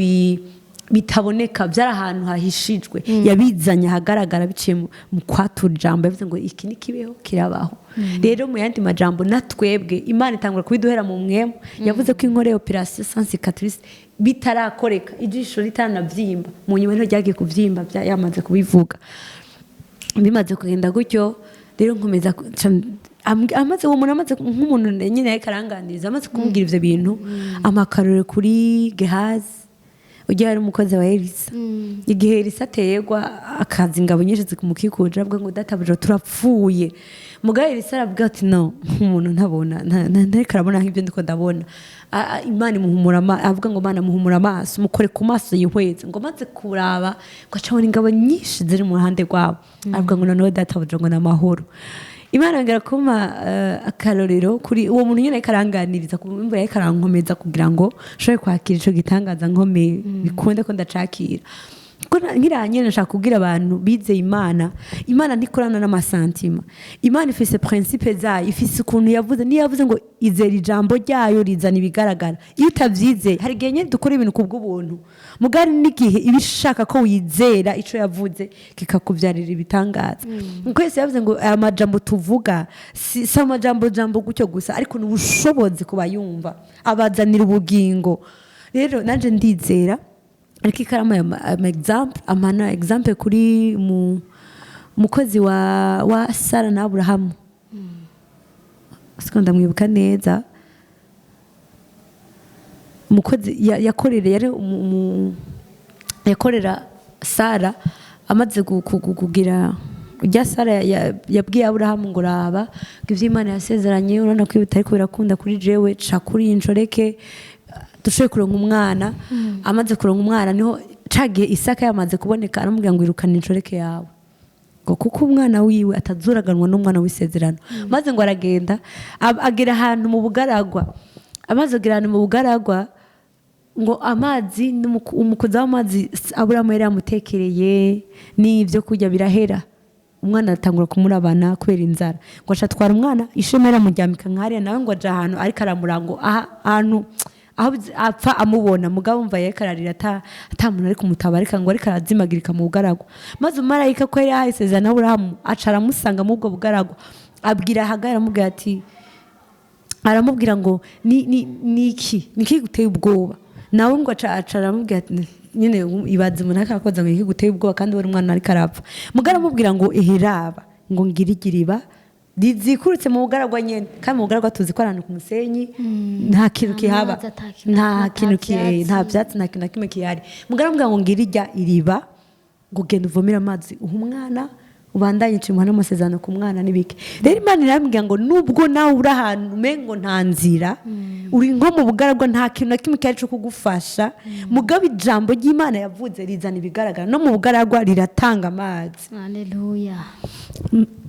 bitaboneka byari ahantu hahishijwe yabizanye ahagaragara biciye mu kwatura ijambo yavuze ngo iki ni kibeho kirabaho rero mu yandi majambo natwebwe Imana itangura kubiduhera mu mwemu yavuze ko inkore operation sans cicatrice bitarakoreka ijisho ritaranavyimba mu nyuma ryagiye kuvyimba yamaze kubivuga bimaze kugenda gutyo rero nkomeza amaze uwo muntu amaze nk'umuntu nyine yakaranganiriza amaze kumbwira ivyo bintu amakarore kuri Gehazi ugiye ari umukozi wa Elisa igihe Elisa aterwa akazi ingabo nyinshi zikumukikuje avuga ngo databuja turapfuye mugaye Elisa aravuga ati no umuntu ntabona ntariko arabona nk'ibyo ndiko ndabona Imana imuhumura avuga ngo Mana muhumura amaso mukore ku maso yihweze ngo maze kuraba ngo acabona ingabo nyinshi ziri mu ruhande rwabo avuga ngo noneho databuja ngo n'amahoro Imana ngera kuma akarorero kuri uwo muntu nyine karanganiriza kumva yakarankomeza kugira ngo shoye kwakira ico gitangaza nkome bikunde ko ndacakira ko nkiranye nashaka kugira abantu bize Imana ntikorana n'amasantima Imana ifise principe zayo ifise ukuntu yavuze ni yavuze ngo izera ijambo ryayo rizana ibigaragara iyo utavyize hari gihe nyine dukora ibintu kubw'ubuntu mugari n'igihe ibishaka ko wizera ico yavuze kikakuvyarira ibitangaza kwese yavuze ngo aya majambo tuvuga si amajambo gutyo gusa ariko n'ubushobozi kubayumva abazanira ubugingo rero nanje ndizera ariko ikaramu amana example kuri mukozi wa Sara na Aburahamu siko ndamwibuka neza mukozi yakorera Sara amaze kugira ujya Sara yabwiye Aburahamu ngo raba ivyo Imana yasezeranye urabona ko bitariko birakunda kuri jewe ca kuri injoreke dushoboye kuronka umwana amaze kuronka umwana niho cagiye Isaka yamaze kuboneka aramubwira ngo irukana injoreke yawe ngo kuko umwana wiwe atazuraganwa n'umwana w'isezerano maze ngo aragenda agera ahantu mu bugaragwa amaze agera ahantu mu bugaragwa ngo amazi umukozi w'amazi Aburahamu yari yamutekereye n'ivyo kurya birahera umwana atangura kumurabana kubera inzara ngo acatwara umwana ishema yamuryamika nkariya nawe ngo aja ahantu ariko aramurango ahantu aho apfa amubona mugabo umva yekararira ata muntu ari kumutabarika ngo ariko arazimagirika mu bugaragwa maze umarayika ko yari yahesezerana Aburahamu acara amusanga mu bwo bugaragwa abwira Hagari aramubwira ati aramubwira ngo niki guteye ubwoba nawe ngo acara aramubwira ati nyine ibaze umuntu akakoza ngo niki guteye ubwoba kandi wari umwana ariko arapfa mugabo aramubwira ngo eheraba ngo ngirigiriba zikurutse mu bugaragwa nyene kandi mu bugaragwa tuzi ko arantu ku musenyi nta kintu kihaba nta vyatsi nta kintu kimwe kihari mugara mbwa ngo ngirijya iriba ngo genda uvomera amazi uha umwana ubandanye cimwa n'amasezerano ku mwana nibike rero Imana irambwira ngo nubwo nawe uri ahantu umengo nta nzira uri nko mu bugaragwa nta kintu na kimwe cyari cyo kugufasha mugabo ijambo ry'Imana yavuze rizana ibigaragara no mu bugaragwa riratanga amazi haleluya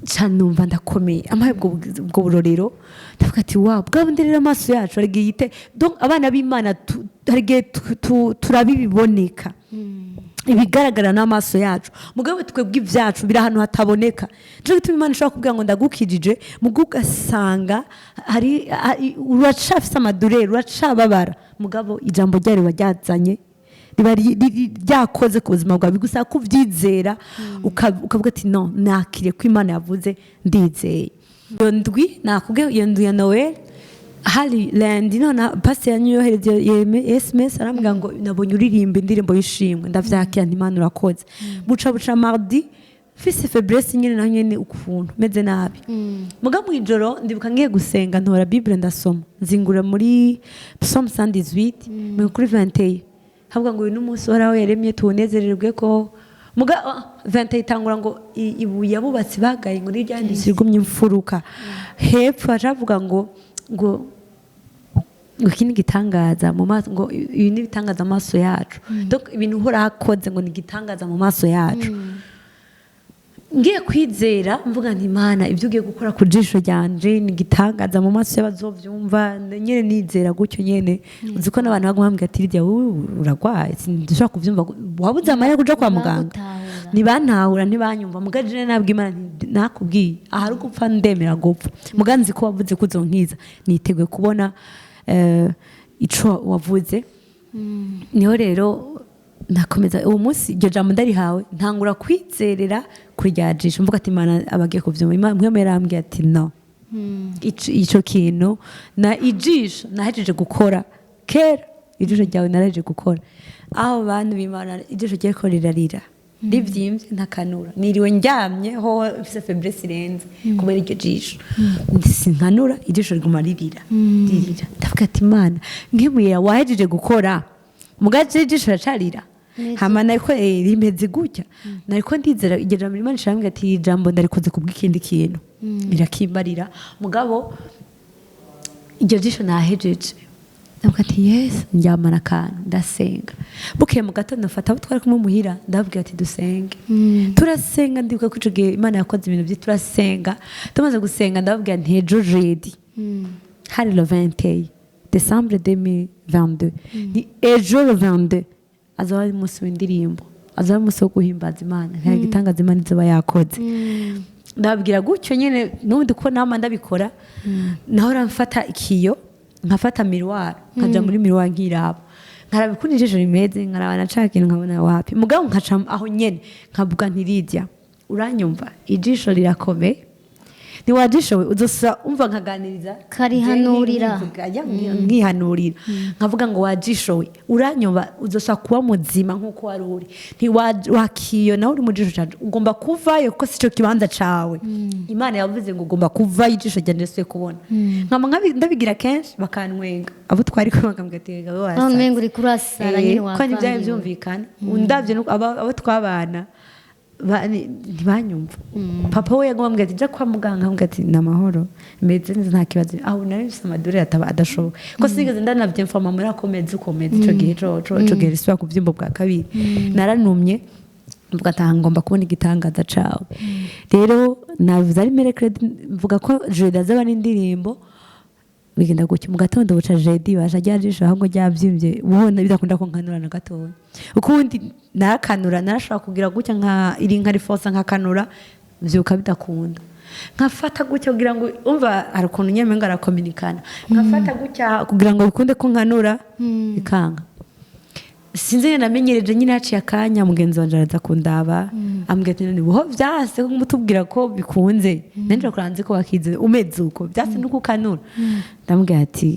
cyane numva ndakomeye amaye ubwo burorero ndavuga ati wow bwabonderera amaso yacu arigiyite donc abana b'Imana harigiye turabibiboneka ibigaragara n'amaso yacu mugabo twebwe ibyacu biri ahantu hataboneka nico gituma Imana ishobora kubwira ngo ndagukijije mugabo ugasanga uracafise amadureri uracababara mugabo ijambo ryayo waryazanye riba ryakoze ku buzima bwawe bigusaba kuvyizera ukavuga ati no nakire ko Imana yavuze ndizeye iyo ndwi nakubwiye iyo ndwi ya Noel hari lendi none pastor yanyohereje SMS arambwira ngo nabonye uririmba indirimbo y'ishimwe ndavyakira Imana urakoze buca mardi fise faiblesse nyine na nyene ukuntu meze nabi muga mu ijoro ndibuka ngiye gusenga ntora Bible ndasoma nzingura muri Psalm 118 mu kuri 21 havuga ngo uyu n'umunsi waraho yaremye tunezererwe ko muga 20 itangura ngo ibuye abubatsi bagaye ngo n'iryanditse igumye imfuruka hepfo acavuga ngo ikindi gitangaza mu maso ngo ibi ni bitangaza amaso yacu donc ibintu uhora hakoze ngo ni gitangaza mu maso yacu ngiye kwizera mvuga nti Imana ibyo ugiye gukora ku jisho ryanje ni gitangaza mu maso y'abazovyumva nyene nizera gutyo nyene uzi ko n'abantu baguma bambwira ati rya uragwaye sindushaka kuvyumva wabuze amahera kuja kwa muganga ntibantahura ntibanyumva mugaje nabwo Imana nakubwiye ahari gupfa ndemera gupfa muganzi ko wavuze kuzonkiza niteguye kubona ico wavuze niho rero nakomeza uwo munsi iryo jambo ndarihawe ntangura kwizerera kuri rya jisho mvuga ati Imana abagiye kuvyumva Imana yarambwiye ati no ico kintu na ijisho nahejeje gukora kera ijisho ryawe narahejeje gukora aho bantu b'Imana ijisho ryeko rirarira rivyimvye ntakanura niriwe ndyamye ho ifise faiblesse irenze kubera iryo jisho sinkanura ijisho riguma ririra ndavuga ati Imana nkemuye wahejeje gukora mugaje ijisho racarira hama nariko rimeze gutya nariko ndizera iryo jambo Imana ishambye ati ijambo ndarikoze kubw'ikindi kintu irakimbarira mugabo iryo jisho nahejeje ndavuga ati yes njyamana kandi ndasenga bukeye mu gatondo nafata abo twari kumwe muhira ndavuga ati dusenge turasenga ndibuka ko ico gihe Imana yakoze ibintu byi turasenga tumaze gusenga ndavuga nti ejo jeudi hari le 21 décembre 2022 ni ejo le 22 azaba ari umunsi w'indirimbo azaba ari umunsi wo guhimbaza Imana nta gitangaza Imana izoba yakoze ndababwira gutyo nyene n'ubundi ko nama ndabikora nahora mfata ikiyo nkafata miroir nkaja muri miroir nkiraba nkarabikunda ijisho rimeze nkaraba nacaka ikintu nkabona wapi mugabo nkaca aho nyene nkavuga ntirirya uranyumva ijisho rirakomeye ntiwajishowe uzosa umva nkaganiriza karihanurira nkihanurira nkavuga ngo wajishowe uranyumva uzosa kuba muzima nk'uko wari uri ntiwakiyo nawe uri mu jisho cyacu ugomba kuvayo kuko sico kibanza cawe Imana yavuze ngo ugomba kuvayo ijisho ryanje risuye kubona nkama ndabigira kenshi bakanwenga abo twari ko bakambwira ati gawe wasa none uri kurasara nyine ko nibyo byumvikana undavye abo twabana ntibanyumva papa we yagomba mbwira ati jya kwa muganga ambwira ati ni amahoro meze neza nta kibazo aho nari mfise amadureri adashoboka ko sinigeze ndanavyemfama muri akomeze ukomeze ico gihe ico gihe risubira ku vyimbo bwa kabiri naranumye mvuga ati ngomba kubona igitangaza cawe rero navuze ari merekredi mvuga ko jeudi azaba n'indirimbo bigenda gutyo mu gatondo buca jeudi baje ryajisho ahubwo ryavyimbye ubona bidakunda ko nkanura na gatondo ukundi narakanura narashobora kugira gutya nka iri nka rifosa nkakanura vyuka bidakunda nkafata gutya kugira ngo umva hari ukuntu nyeme ngarakominikana nkafata gutya kugira ngo bikunde ko nkanura bikanga sinzi namenyereje nyine haciye akanya mugenzi wanje araza kundaba ambwira ati none buho vyase ko mutubwira ko bikunze nanje kuranze ko bakize umeze uko vyase nuko kanura ndambwira ati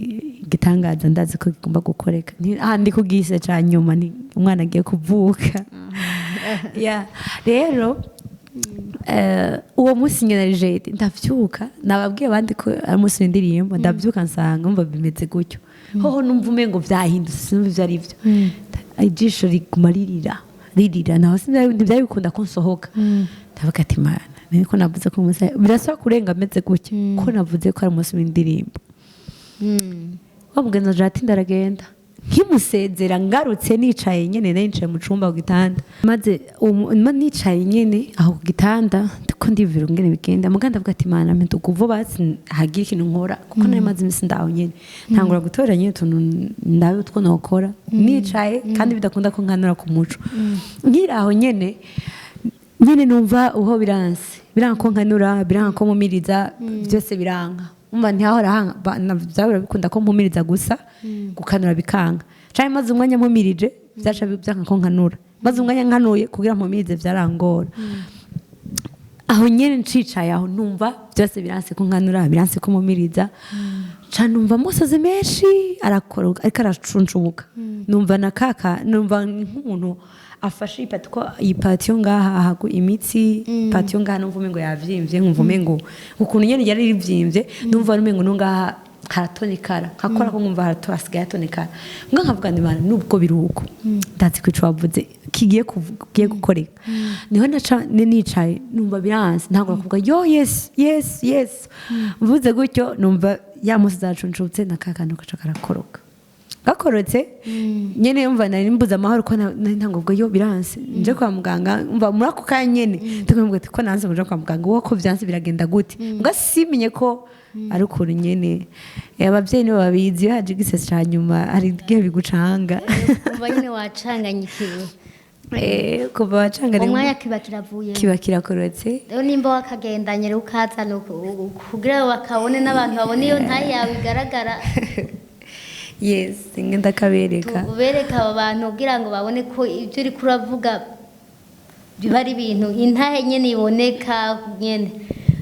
gitangaza ndazi ko kigomba gukoreka ndi kugise ca nyuma ni umwana agiye kuvuka ya rero uwo munsi nyene jeudi ndavyuka nababwiye abandi ko ari umunsi w'indirimbo ndavyuka nsanga umva bimeze gutyo hoho numva umengo vyahindutse sinumva ivyo ari vyo ijisho riguma ririra naho ntivyari bikunda ko nsohoka ndavuga ati Mana niko navuze ko umunsi birasaba kurenga ameze gutya ko navuze ko ari umunsi w'indirimbo wa mugenzi wanje ati ndaragenda nkimusezera ngarutse nicaye nyene nicaye mu cumba ku gitanda maze nicaye nyene aho ku gitanda ndiko ndivira ngene bigenda muganda avuga ati mana mpento kuvo basi hagira ikintu nkora kuko nari maze imisi ndaho nyene ntangura gutora nyene tuntu ndabe utwo nokora nicaye kandi bidakunda ko nkanura ku muco nkiraho nyene numva uho biranka ko nkanura biranka ko mumiriza byose biranka umva ntihahora byabura bikunda ko mpumiriza gusa gukanura bikanga cyane maze umwanya mpumirije byaca byanka ko nkanura maze umwanya nkanuye kugira mpumirize byarangora aho nyene ncicaye aho numva byose biranse ko nkanura biranse ko mpumiriza cyane numva amosozi menshi arakora ariko aracuncubuka numva numva nk'umuntu afashe ipati yo ngaha ahagu imitsi ipati yo ngaha numva umengo yavyimbye nkumva umengo ukuntu nyene yari rivyimbye numva umengo no ngaha haratonekara nkakora ko nkumva hasigaye hatonekara nga nkavuga ndi mana nubwo biruko ndazi ko ico wavuze kigiye gukoreka niho nicaye numva biranse ntabwo kuvuga yo yes mvuze gutyo numva ya musi zacunshutse nakakano kaca karakoroka gakorotse nyene yumva nari mbuza amahoro ko ntangubwo yo biranse nje kwa muganga umva muri ako kanya nyene tukamubwira ati ko nanze kuja kwa muganga wo ko byanse biragenda gute mbwa simenye ko ari ukuri nyene abavyeyi nibo babizi haje gisese ca nyuma hari igihe bigucanga umva nyene wacanganyikiwe kuva wacanganye umwanya kiba kirakorotse rero nimba wakagendanye ukaza kugira bakabone n'abantu babone iyo ntayi yawe igaragara yes ngenda kabereka ubereka abo bantu kugira ngo babone ko ibyo uri kuravuga biba ari ibintu intahe nyene iboneka nyene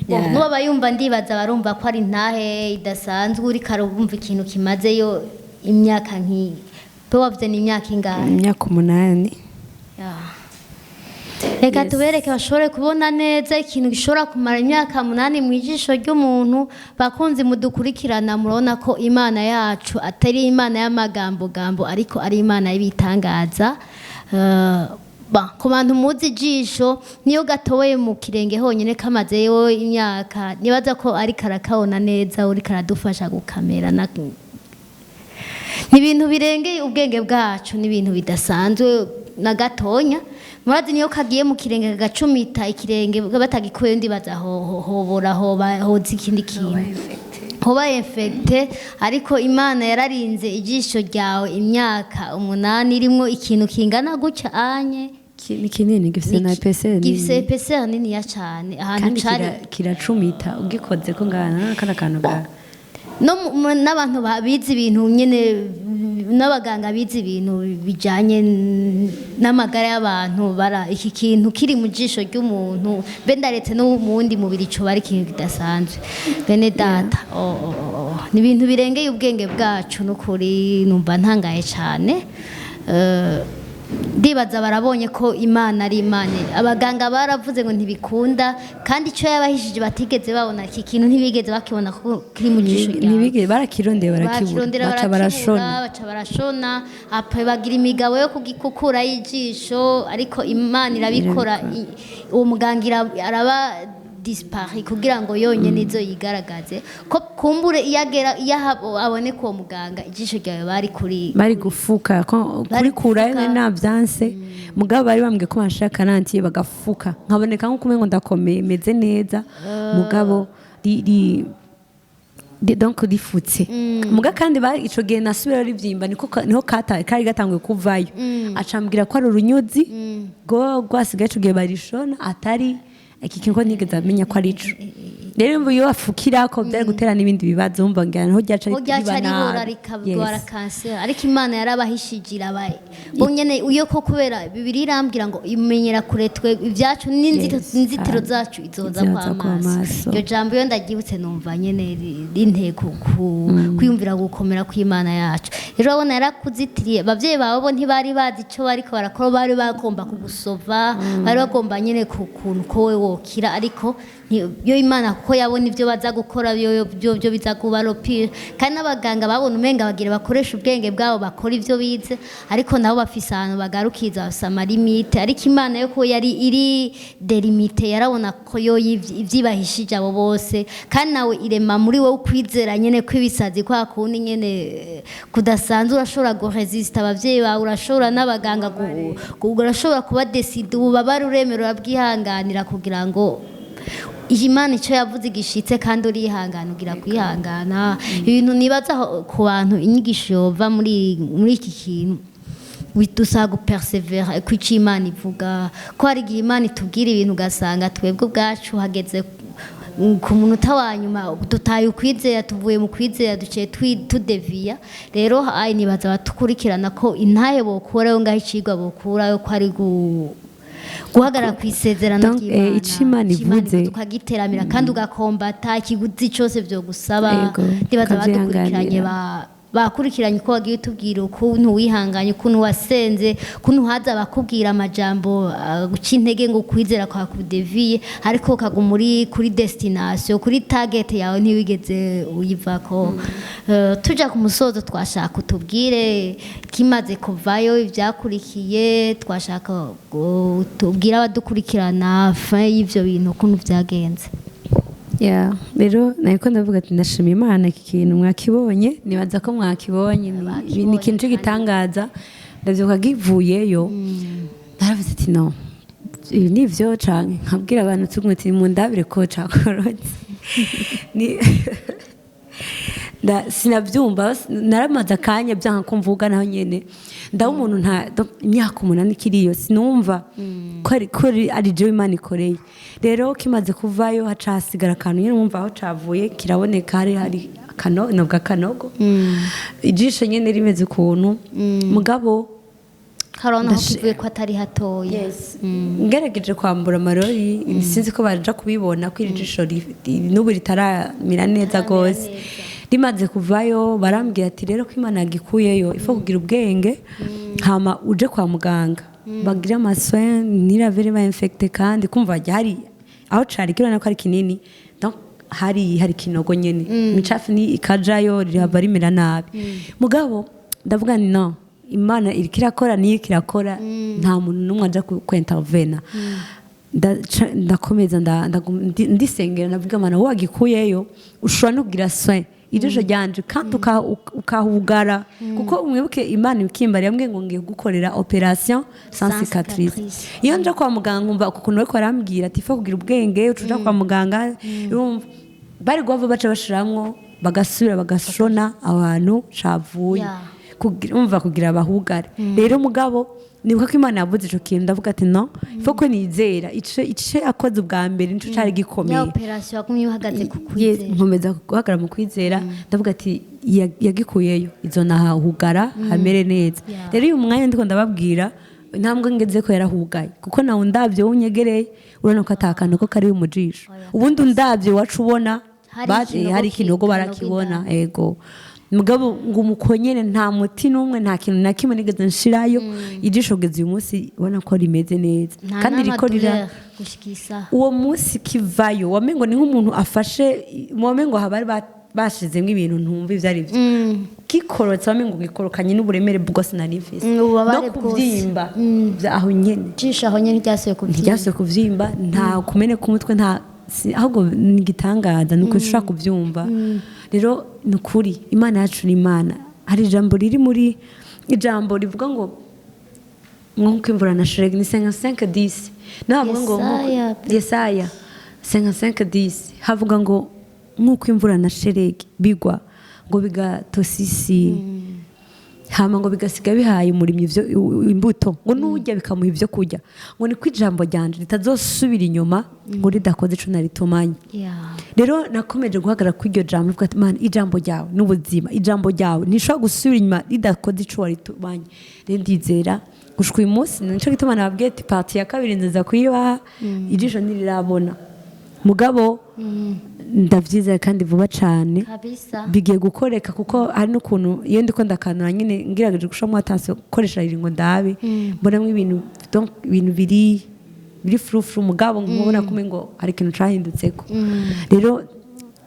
nuba bayumva ndibaza barumva ko ari intahe idasanzwe uri karumva ikintu kimazeyo imyaka nk'iyi pe wavuze ni imyaka ingahe imyaka 8 reka tubereke bashobore kubona neza ikintu gishobora kumara imyaka 8 mu ijisho ry'umuntu bakunze mudukurikirana murabona ko imana yacu atari imana y'amagambo ariko ari imana y'ibitangaza ku bantu muzi ijisho niyo gatowe mu kirenge honyine kamazeyo imyaka nibaza ko ari karakabona neza uri karadufasha gukamera ni ibintu birengeye ubwenge bwacu ni ibintu bidasanzwe na gatonya murazi niyo kagiye mu kirenge kagacumita ikirenge batagikuye ndibaza hoza ikindi kintu hoba infecte ariko imana yararinze ijisho ryawe imyaka 8 irimo ikintu kingana gutya anye ni kinini gifise na EPC nini ya cyane ahantu cari kiracumita ugikoze ko ngana kana kantu ga no n'abantu babizi ibintu nyene n'abaganga bizi ibintu bijanye n'amagara y'abantu bara iki kintu kiri mu jisho ry'umuntu be ndaretse no mu wundi mubiri cyo bari kintu kidasanzwe bene data ni ibintu birengeye ubwenge bwacu n'ukuri numva ntangaye cyane ndibaza barabonye ko imana ari imana abaganga baravuze ngo ntibikunda kandi icyo yabahishije batigeze babona iki kintu ntibigeze bakibona ko kiri mu jisho ntibigeze barakirondera baca barashona apa bagira imigabo yo kugikukura y'ijisho ariko imana irabikora uwo muganga araba dispari kugira ngo yonyene izo yigaragaze ko kumbure iyagera abone ko muganga ijisho ryawe bari gufuka kuri kura navyanse mugabo bari bambwiye ko bashaka nantiye bagafuka nkaboneka nko kumengo ndakomeye meze neza mugabo donc rifutse muga kandi ico gihe nasubira rivyimba niho kari gatanguye kuvayo acambwira ko ari urunyuzi rwasigaye ico gihe barishona atari iki kintu nigeze amenya ko ari ico rero mbu yo afukira ko byari gutera n'ibindi bibazo umva ngira naho ryaca ribana rikabwara cancer ariko imana yarabahishijira bonyene uyo ko kubera bibiri irambwira ngo imenyera kuretwe ibyacu n'inzitiro zacu izoza kwa maso iyo jambo yo ndagibutse numva nyene rinteko kwiyumvira gukomera kw'imana yacu rero abona yarakuzitiriye abavyeyi bawe bo ntibari bazi ico bariko barakora bari bagomba kugusova bari bagomba nyene ku kuntu ko we wokira ariko yo imana kuko yabona ibyo baza gukora byo biza kuba ropire kandi n'abaganga babona umenga bagira bakoresha ubwenge bwabo bakora ibyo bize ariko nabo bafise ahantu bagarukiza basama limite ariko Imana yo ko yari iri delimite yarabona ko yo ivyibahishije abo bose kandi nawe irema muri wowe ukwizera nyene kwibisazi kwa kundi nyene kudasanzwe urashobora guresista abavyeyi bawe urashobora n'abaganga urashobora kuba decide ububabare uremera bwihanganira kugira ngo Imana icyo yavuze igishitse kandi urihangana ugira kwihangana ibintu nibaza ku bantu inyigisho yova muri iki kintu dusaba gupersevera ko icyo Imana ivuga ko hari igihe Imana itubwira ibintu ugasanga twebwe ubwacu hageze ku munota wa nyuma dutaye ukwizera tuvuye mu kwizera duciye tudeviya rero nibaza batukurikirana ko intahe bokurayo ngaho icigwa bokurayo ko ari guhagarara ku isezerano ry'Imana ivuze tukagiteramira kandi ugakombata ikiguzi cyose byo gusaba ndibaza badukurikiranye bakurikiranye uko wagiye utubwira ukuntu wihanganye ukuntu wasenze ukuntu haza bakubwira amajambo guca intege ngo kwizera kwa kudeviye ariko ukaguma kuri destination kuri target yawe ntiwigeze uyivako tujya ku musozo twashaka utubwire kimaze kuvayo ibyakurikiye twashaka tubwira abadukurikirana fin y'ivyo bintu ukuntu byagenze rero nako ndavuga ati ndashima Imana iki kintu mwakibonye nibaza ko mwakibonye ni ikintu gitangaza ndavyuka givuyeyo naravuze ati no ibi nivyo canke nkabwira abantu tugumye mu ndabire ko cakorotse sinabyumva naramaze akanya byanka ko mvuga naho nyene ndaho umuntu imyaka 8 kiriyo sinumva ko ari je Imana ikoreye rero kimaze kuvayo haca hasigara akantu nyene mwumva aho cavuye kiraboneka hari akanogo ijisho nyene rimeze ukuntu mugabo karona kivuye ko atari hatoya ngerageje kwambura amarori sinzi ko baje kubibona ko ijisho n'ubu ritaramira neza gose rimaze kuvayo barambwira ati rero ko Imana yagikuyeyo ifo kugira ubwenge hama uje kwa muganga bagira amasoin niravere ba infecte kandi kumva hari aho cari kirana ko ari kinini donc hari kinogo nyene micafu ni ikajayo rihava rimera nabi mugabo ndavuga ni no Imana ikirakora niyo kirakora nta muntu numwe aja kwintervena ndakomeza ndisengera navuga Imana wagikuyeyo ushobora no kugira soin ijisho ryanje kandi ukahugara kuko umwibuke Imana ikimbari yambwiye ngo ngiye gukorera operation sans cicatrice iyo nje kwa muganga umva ukuntu ariko arambwira ati fa kugira ubwenge ucuja kwa muganga bari gwava baca bashiramwo bagasubira bagashona abantu cavuye umva kugira abahugare rero mugabo nibuka ko Imana yavuze ico kintu ndavuga ati no ifo ko nizera ice akoze ubwa mbere nico cari gikomeye ya operation yakumye uhagaze ku kwizera nkomeza guhagarara mu kwizera ndavuga ati yagikuyeyo izo nahahugara hamere neza rero uyu mwanya ndiko ndababwira intambwe ngeze ko yarahugaye kuko nawe ndavyo unyegereye urabona ko atakano ko kari mu jisho ubundi ndavyo wacu ubona hari ikinogo barakibona ego mugabo ngo umukonyene nta muti numwe nta kintu na kimwe nigeze nshirayo ijisho geze uyu munsi ubona ko rimeze neza kandi rikorira uwo munsi kivayo wamengo ni nk'umuntu afashe wamengo habari bashizemo ibintu ntumva ivyari byo kikorotse wamengo gikorokanye n'uburemere bwose narivise no kuvyimba aho nyene ijisho aho nyene ryasuye kuvyimba nta kumene kumutwe nta ahubwo nigitangaza nuko ushaka kuvyumva rero nukuri Imana yacu ni Imana hari ijambo riri muri ijambo rivuga ngo nkuko imvura na shreg ni 55:10 navuga ngo Yesaya 55:10 havuga ngo nkuko imvura na shreg bigwa ngo bigatosisi hama ngo bigasiga bihaye umurimyi imbuto ngo nujya bikamuha ivyo kurya ngo ni kwijambo ryanje ritazosubira inyuma ngo ridakoze ico naritumanye rero nakomeje guhagarara ku iryo jambo mvuga ati man ijambo ryawe n'ubuzima ijambo ryawe nishobora gusubira inyuma ridakoze ico waritumanye rero ndizera gushika uyu munsi nico gituma nababwiye ati parti ya kabiri nziza kuyibaha ijisho ntirirabona mugabo ndavyizera kandi vuba cyane bigiye gukoreka kuko hari n'ukuntu iyo ndiko ndakanura nyine ngirageje gushamo atanse koresha iringo ndabe mbonamwe ibintu biri biri furufuru mugabo nkubona kumwe ngo hari ikintu cahindutseko rero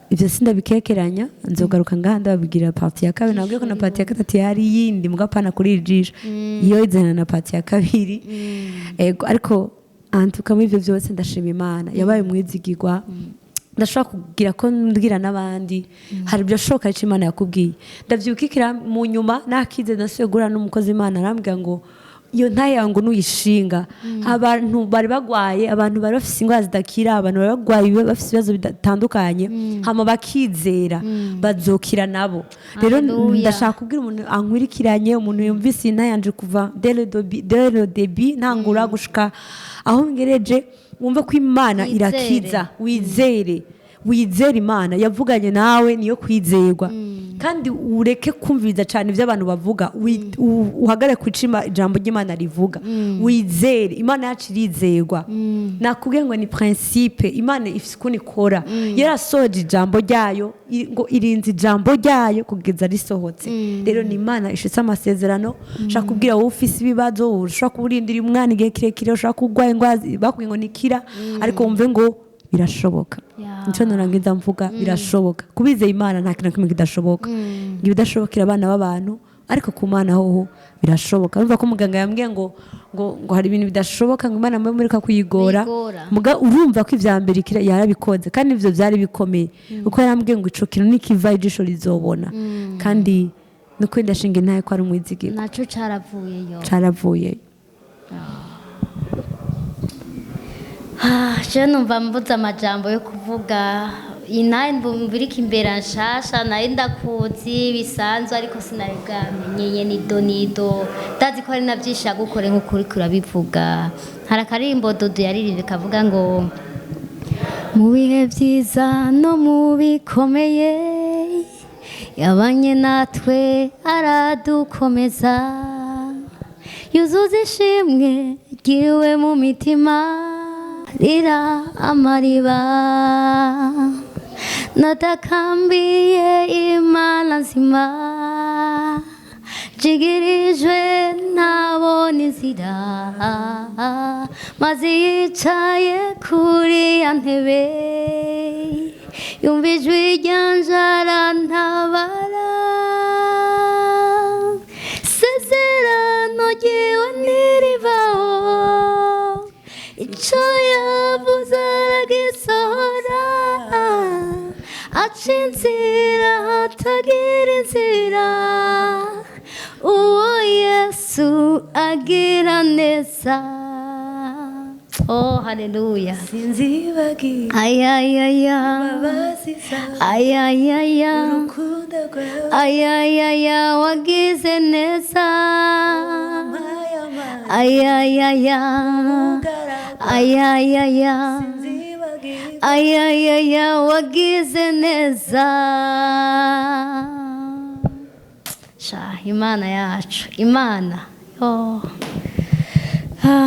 ivyo sindabikekeranya nzogaruka ngaha ndababwira parti ya kabiri nabwiye ko na parti ya gatatu yari yindi mugapana kuri ijisho iyo izana na parti ya kabiri ego ariko antuka muri ivyo vyose ndashima Imana yabaye umwizigirwa ndashobora kugira ko mbwira n'abandi hari ibyo shoka ico Imana yakubwiye ndavyukikira mu nyuma nakize nasuye gura n'umukozi Imana arambwira ngo iyo ntaye yangu nuyishinga abantu bari bagwaye abantu bari bafise ingwara zidakira abantu bari bagwaye bafise ibibazo bitandukanye hama bakizera bazokira nabo rero ndashaka kubwira umuntu ankwirikiranye umuntu yumvise intayanje kuva dès le début ntangura gushika aho ngereje wumve ko Imana irakiza wizere Imana yavuganye nawe niyo kwizerwa kandi ureke kumviriza cyane ibyo abantu bavuga uhagare kwicima ijambo ry'Imana rivuga wizere Imana yacu irizerwa nakubwiye ngo ni principe Imana ifise ukuntu ikora yarasohoje ijambo ryayo ngo irinze ijambo ryayo kugeza risohotse rero ni Imana ishitse amasezerano ushaka kubwira wowe ufise ibibazo ushaka kuburindira umwana igihe kirekire ushaka kugwa ingwara bakubwiye ngo nikira ariko wumve ngo birashoboka nico narangiza mvuga birashoboka kubizeye Imana nta kintu kimwe kidashoboka ibidashobokera abana b'abantu ariko ku Mana hoho birashoboka urumva ko muganga yambwiye ngo hari ibintu bidashoboka ngo Imana mureka kuyigora muga urumva ko ivya mbere yarabikoze kandi ivyo byari bikomeye uko yarambwiye ngo ico kintu nikiva ijisho rizobona kandi nuko ndashinga ntaye ko ari umwizigiro naco caravuyeyo je numva mbuze amajambo yo kuvuga inaye mbirika imbere nshasha naye ndakuzi bisanzwe ariko sinari bwamenye ni donido ndazi ko ari navyinshi yagukore nk'ukuri kurabivuga hari akarimbo Dodo yaririmbye kavuga ngo mu bihe vyiza no mu bikomeye yabanye natwe aradukomeza yuzuza ishimwe ryiwe mu mitima rira amariba natakambiye Imana nzima jigirijwe ntabona inzira maze yicaye kuri ya ntebe yumva ijwi ryanje arantabara sezerano ryiwe ntirivaho ico yavuze aragisohora aca inzira hatagira inzira uwo Yesu agira neza oh haleluya sinzibagira ayayaya ayayaya ayayaya wagize neza ayayaya ayayaya ayayaya wagize neza Imana yacu Imana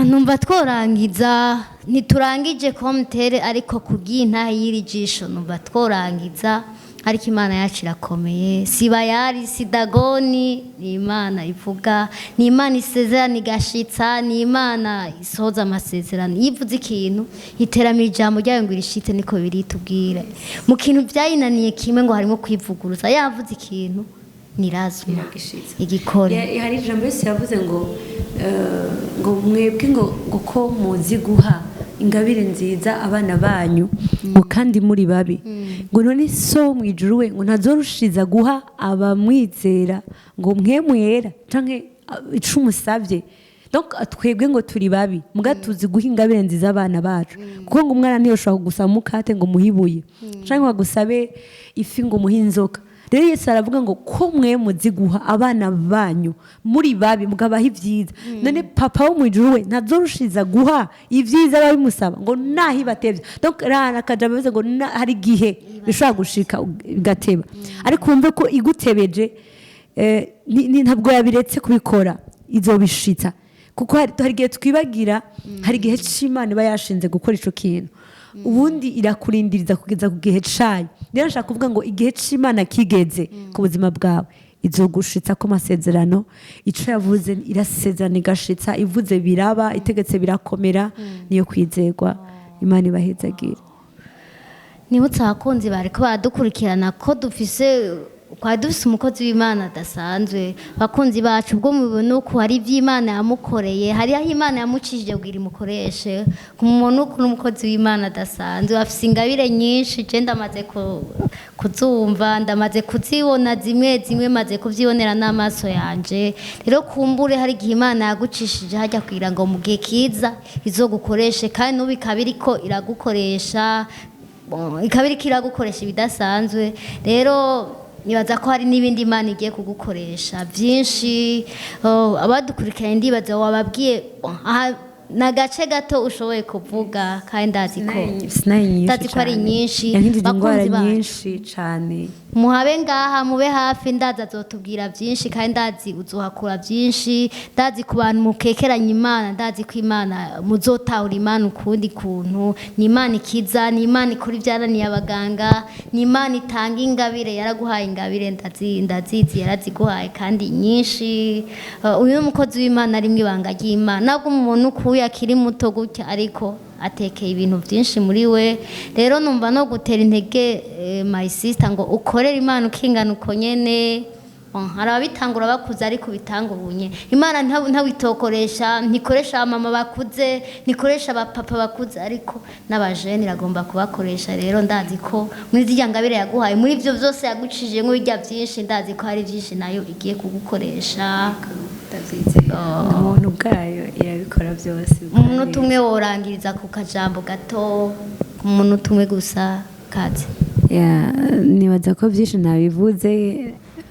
numva tworangiza ntiturangije komutere ariko kubw'intahe y'iri jisho numva tworangiza ariko Imana yacu irakomeye si Bayali si Dagoni ni Imana ivuga ni Imana isezerana igashitsa ni Imana isohoza amasezerano yivuze ikintu iteramira ijambo ryayo ngo irishitse niko biritubwire mu kintu byayinaniye kimwe ngo harimo kwivuguruza yavuze ikintu nirazuma igikore hari ijambo Yesu yavuze ngo mwebwe ngo ko muzi guha ingabire nziza abana banyu ngo kandi muri babi ngo none so mwijuru we ngo ntazorushiza guha abamwizera ngo mwera canke ico umusavye donc twebwe ngo turi babi muga tuzi guha ingabire nziza abana bacu kuko ngo umwana ntiyoshobora kugusaba mukate ngo muhibuye canke wagusabe ifi ngo muhinzoka rero Yesu aravuga ngo ko mwe muzi guha abana banyu muri babi mugabaha ivyiza none papa wo mwijuru we ntazorushiza guha ivyiza babimusaba ngo nahibatevye donc rana kaja beze ngo hari gihe bishobora gushika gateba ariko umve ko igutebeje ntabwo yabiretse kubikora izobishitsa kuko hari gihe twibagira hari gihe c'Imana iba yashinze gukora ico kintu ubundi irakurindiriza kugeza ku gihe cayo rero nshaka kuvuga ngo igihe c'Imana kigeze ku buzima bwawe izogushitsa ko amasezerano ico yavuze irasezerana igashitsa ivuze biraba itegetse birakomera niyo kwizerwa Imana ibahezagire nibutse abakunzi bariko baradukurikirana ko dufise umukozi w'Imana adasanzwe bakunzi bacu ubwo mubibona uko hari ivy'Imana yamukoreye hari aho Imana yamucishije kugira imukoreshe ku muntu n'umukozi w'Imana adasanzwe afise ingabire nyinshi je ndamaze kuzumva ndamaze kuzibona zimwe maze kuvyibonera n'amaso yanje rero kumbure hari igihe Imana yagucishije hajya kugira ngo mu gihe kiza izogukoreshe kandi n'ubu ikabiriko iragukoresha ikabiriko iragukoresha ibidasanzwe rero nibaza ko hari n'ibindi Imana igiye kugukoresha byinshi abadukurikiranye ndibaza wababwiye nagace gato ushoboye kuvuga kandi ndazi ko ari nyinshi bakunzi nyinshi cyane muhabe ngaha mube hafi ndaza azotubwira byinshi kandi ndazi uzohakura byinshi ndazi ku bantu mukekeranya Imana ndazi ko Imana muzotahura Imana ukundi kuntu ni Imana ikiza ni Imana ikora ibyananiye abaganga ni Imana itanga ingabire yaraguhaye ingabire ndazizi yaraziguhaye kandi nyinshi uyu mukozi w'Imana ari mwibanga ry'Imana nabwo umuntu kuya akiri muto gutya ariko atekeye ibintu byinshi muri we rero numva no gutera intege my sister ngo ukorere Imana ukingana uko nyene hari ababitangura bakuze ariko bitangurunye Imana ntawitokoresha ntikoresha mama bakuze ntikoresha abapapa bakuze ariko n'abajene iragomba kubakoresha rero ndazi ko muri zirya ngabire yaguhaye muri ibyo byose yagucije nk'ibijya byinshi ndazi ko hari byinshi nayo igiye kugukoresha umuntu ubwayo irabikora byose umuntu umwe worangiriza ku kajambo gato umuntu umwe gusa kaze nibaza ko byinshi nabivuze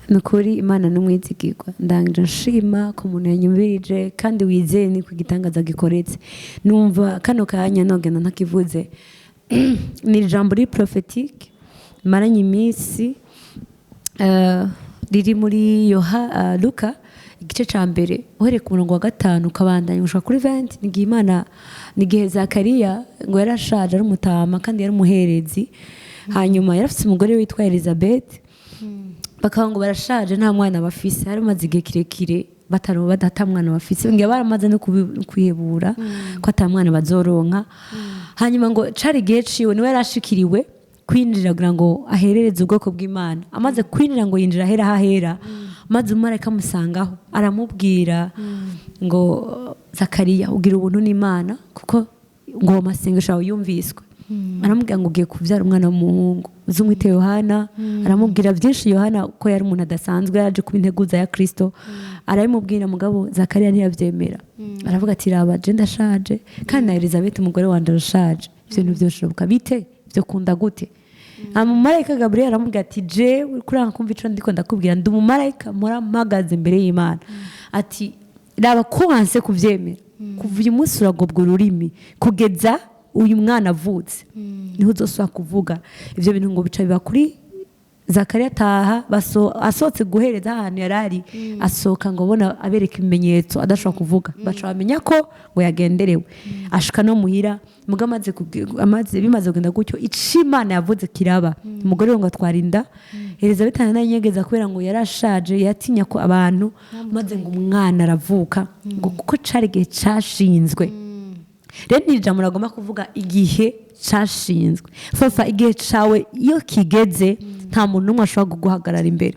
nukuri Imana n'umwizigirwa ndangije nshima ko umuntu yanyumvirije kandi wizeye ni kugitangaza gikoretse numva kano kanya nogenda ntakivuze ni ijambo ri prophetique maranye iminsi riri muri Luka igice ca mbere uhereye ku murongo wa 5 ukabandanya gushika kuri 20 nigihe Imana nigihe Zakariya ngo yarashaje ari umutama kandi yari umuherezi hanyuma yarafite umugore witwa Elizabeth bakaba ngo barashaje nta mwana bafise hari maze igihe kirekire badata mwana bafise ngiye baramaze no kwihebura ko atamwana bazoronka hanyuma ngo cari igihe ciwe niwe yarashikiriwe kwinjira kugira ngo aherereze ubwoko bw'Imana amaze kwinjira ngo yinjira ahera hahera maze umarayika amusangaho aramubwira ngo Zakariya ugira ubuntu n'Imana kuko ngo amasengesho yawe yumviswe aramubwira ngo ugiye kuvyara umwana w'umuhungu uzumwite Yohana aramubwira byinshi Yohana ko yari umuntu adasanzwe yaje kuba integuza ya Kristo arabimubwira mugabo Zakariya ntiyavyemera aravuga ati raba je ndashaje kandi na Elizabeth umugore wanje arashaje ibintu byoshoboka bite byo kunda gute umumarayika Gabriel aramubwira ati je kuranga kumva ico ndiko ndakubwira ndi umumarayika mpora mpagaze imbere y'Imana ati raba ko wanse kuvyemera kuva uyu munsi uragobwa ururimi kugeza uyu mwana avutse niho uzosubira kuvuga ivyo bintu ngo bica biba kuri Zakariya ataha asohotse guhereza ahantu yarari asohoka ngo bona abereka ibimenyetso adashobora kuvuga baca bamenya ko ngo yagenderewe ashika no muhira muga amaze bimaze kugenda gutyo icimana yavuze kiraba umugore ngo atwarinda Elizabeth nanyegeza kubera ngo yarashaje yatinya ko abantu maze ngo umwana aravuka ngo kuko cari gihe cashinzwe rero ni ijambo ragomba kuvuga igihe cashinzwe fafa igihe cawe iyo kigeze nta muntu n'umwe ashobora guhagarara imbere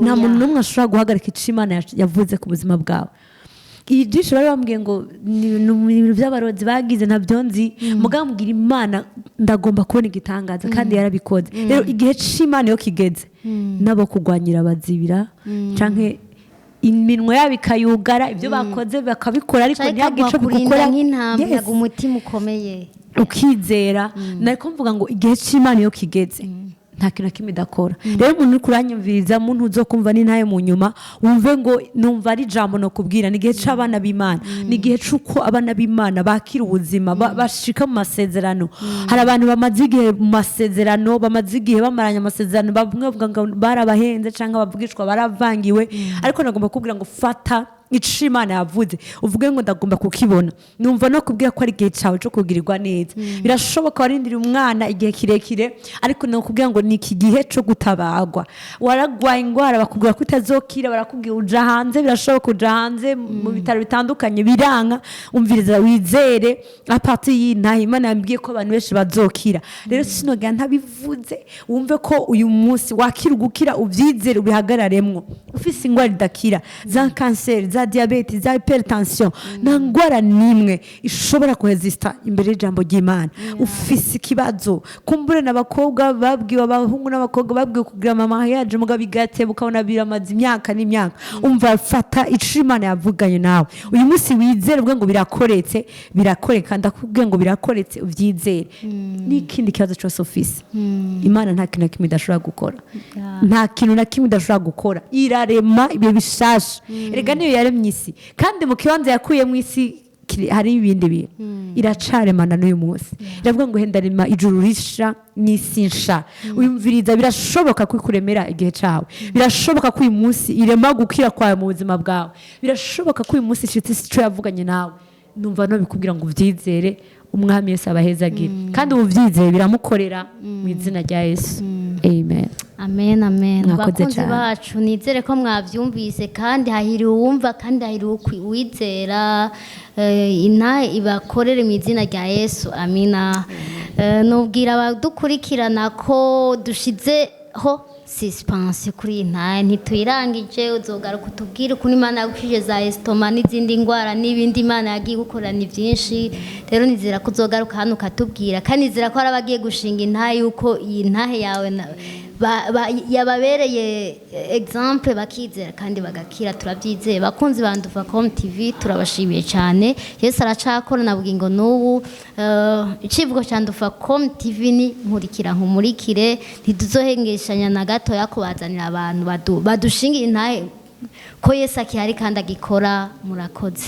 nta muntu n'umwe ashobora guhagarika icimana yavuze ku buzima bwawe ijisho bari bambwiye ngo ni ibintu by'abarozi bagize ntabyo nzi mugambwira Imana ndagomba kubona igitangaza kandi yarabikoze rero igihe c'Imana iyo kigeze nabo kugwanyira bazibira canke iminwa yabo ikayugara ibyo bakoze bakabikora ariko ntiyagico bigukora nk'intambwe umutima ukomeye ukizera nariko mvuga ngo igihe c'Imana iyo kigeze nta kintu kimwe idakora rero umuntu uri kuranyumviriza muntu uzokumva ni ntaye mu nyuma wumve ngo numva ari ijambo no kubwira ni igihe c'abana b'Imana ni igihe c'uko abana b'Imana bakira ubuzima bashika mu masezerano hari abantu bamaze igihe mu masezerano bamaze igihe bamaranya amasezerano bamwe bavuga ngo barabahenze canke bavugishwa baravangiwe ariko nagomba kubwira ngo fata ico Imana yavuze uvuge ngo ndagomba kukibona numva no kubwira ko ari igihe cawe cyo kugirirwa neza birashoboka warindira umwana igihe kirekire ariko no kubwira ngo ni iki gihe cyo gutabagwa waragwaye ingwara bakubwira ko utazokira barakubwira uja hanze birashoboka uja hanze mu bitaro bitandukanye biranka umviriza wizere apart y'intahe Imana yambwiye ko abantu benshi bazokira rero sinoga ntabivuze wumve ko uyu munsi wakira ugukira uvyizere ubihagararemwo ufise ingwara idakira za cancer za diabete za hypertension na ngwara nimwe ishobora kuresista imbere y'ijambo ry'Imana ufise ikibazo kumbure n'abakobwa babwiwe abahungu n'abakobwa babwiwe kugira mama yaje mugabo igate bukabona biramaze imyaka n'imyaka umva fata ico Imana yavuganye nawe uyu munsi wizere ubwo ngo birakoretse birakoreka ndakubwiye ngo birakoretse uvyizere n'ikindi kibazo cyose ufise Imana nta kintu kimwe idashobora gukora nta kintu na kimwe idashobora gukora irarema ibyo bishasha erega niyo yaremye isi kandi mu kibanza yakuye mu isi hari ibindi bintu iracaremana n'uyu munsi iravuga ngo hendarema ijuru risha n'isi nsha uyumviriza birashoboka ko ikuremera igihe cawe birashoboka ko uyu munsi irema gukira kwawe mu buzima bwawe birashoboka ko uyu munsi ishitse ico yavuganye nawe numva no bikubwira ngo uvyizere umwami Yesu abahezagira kandi uvyizeye biramukorera mu izina rya Yesu amen amen amen bakunzi bacu nizere ko mwavyumvise kandi hahiriwe uwumva kandi hahiriwe uwizera intahe ibakorere mu izina rya Yesu amina nubwira abadukurikirana ko dushizeho suspense kuri intahe ntituyirangije uzogaruka utubwire ukuntu Imana yagushije za estoma n'izindi ngwara n'ibindi Imana yagiye gukora ni byinshi rero nizera ko uzogaruka hano ukatubwira kandi nizera ko arabagiye gushinga intahe yuko iyi ntahe yawe yababereye exemple bakizera kandi bagakira turabyizeye bakunzi ba Nduva.com TV turabashimiye cyane Yesu aracakora navuga ngo n'ubu icivugo cya Nduva.com TV ni nkurikira nkumurikire ntiduzohengeshanya na gato yakubazanira abantu badushingira intahe ko Yesu akihari kandi agikora murakoze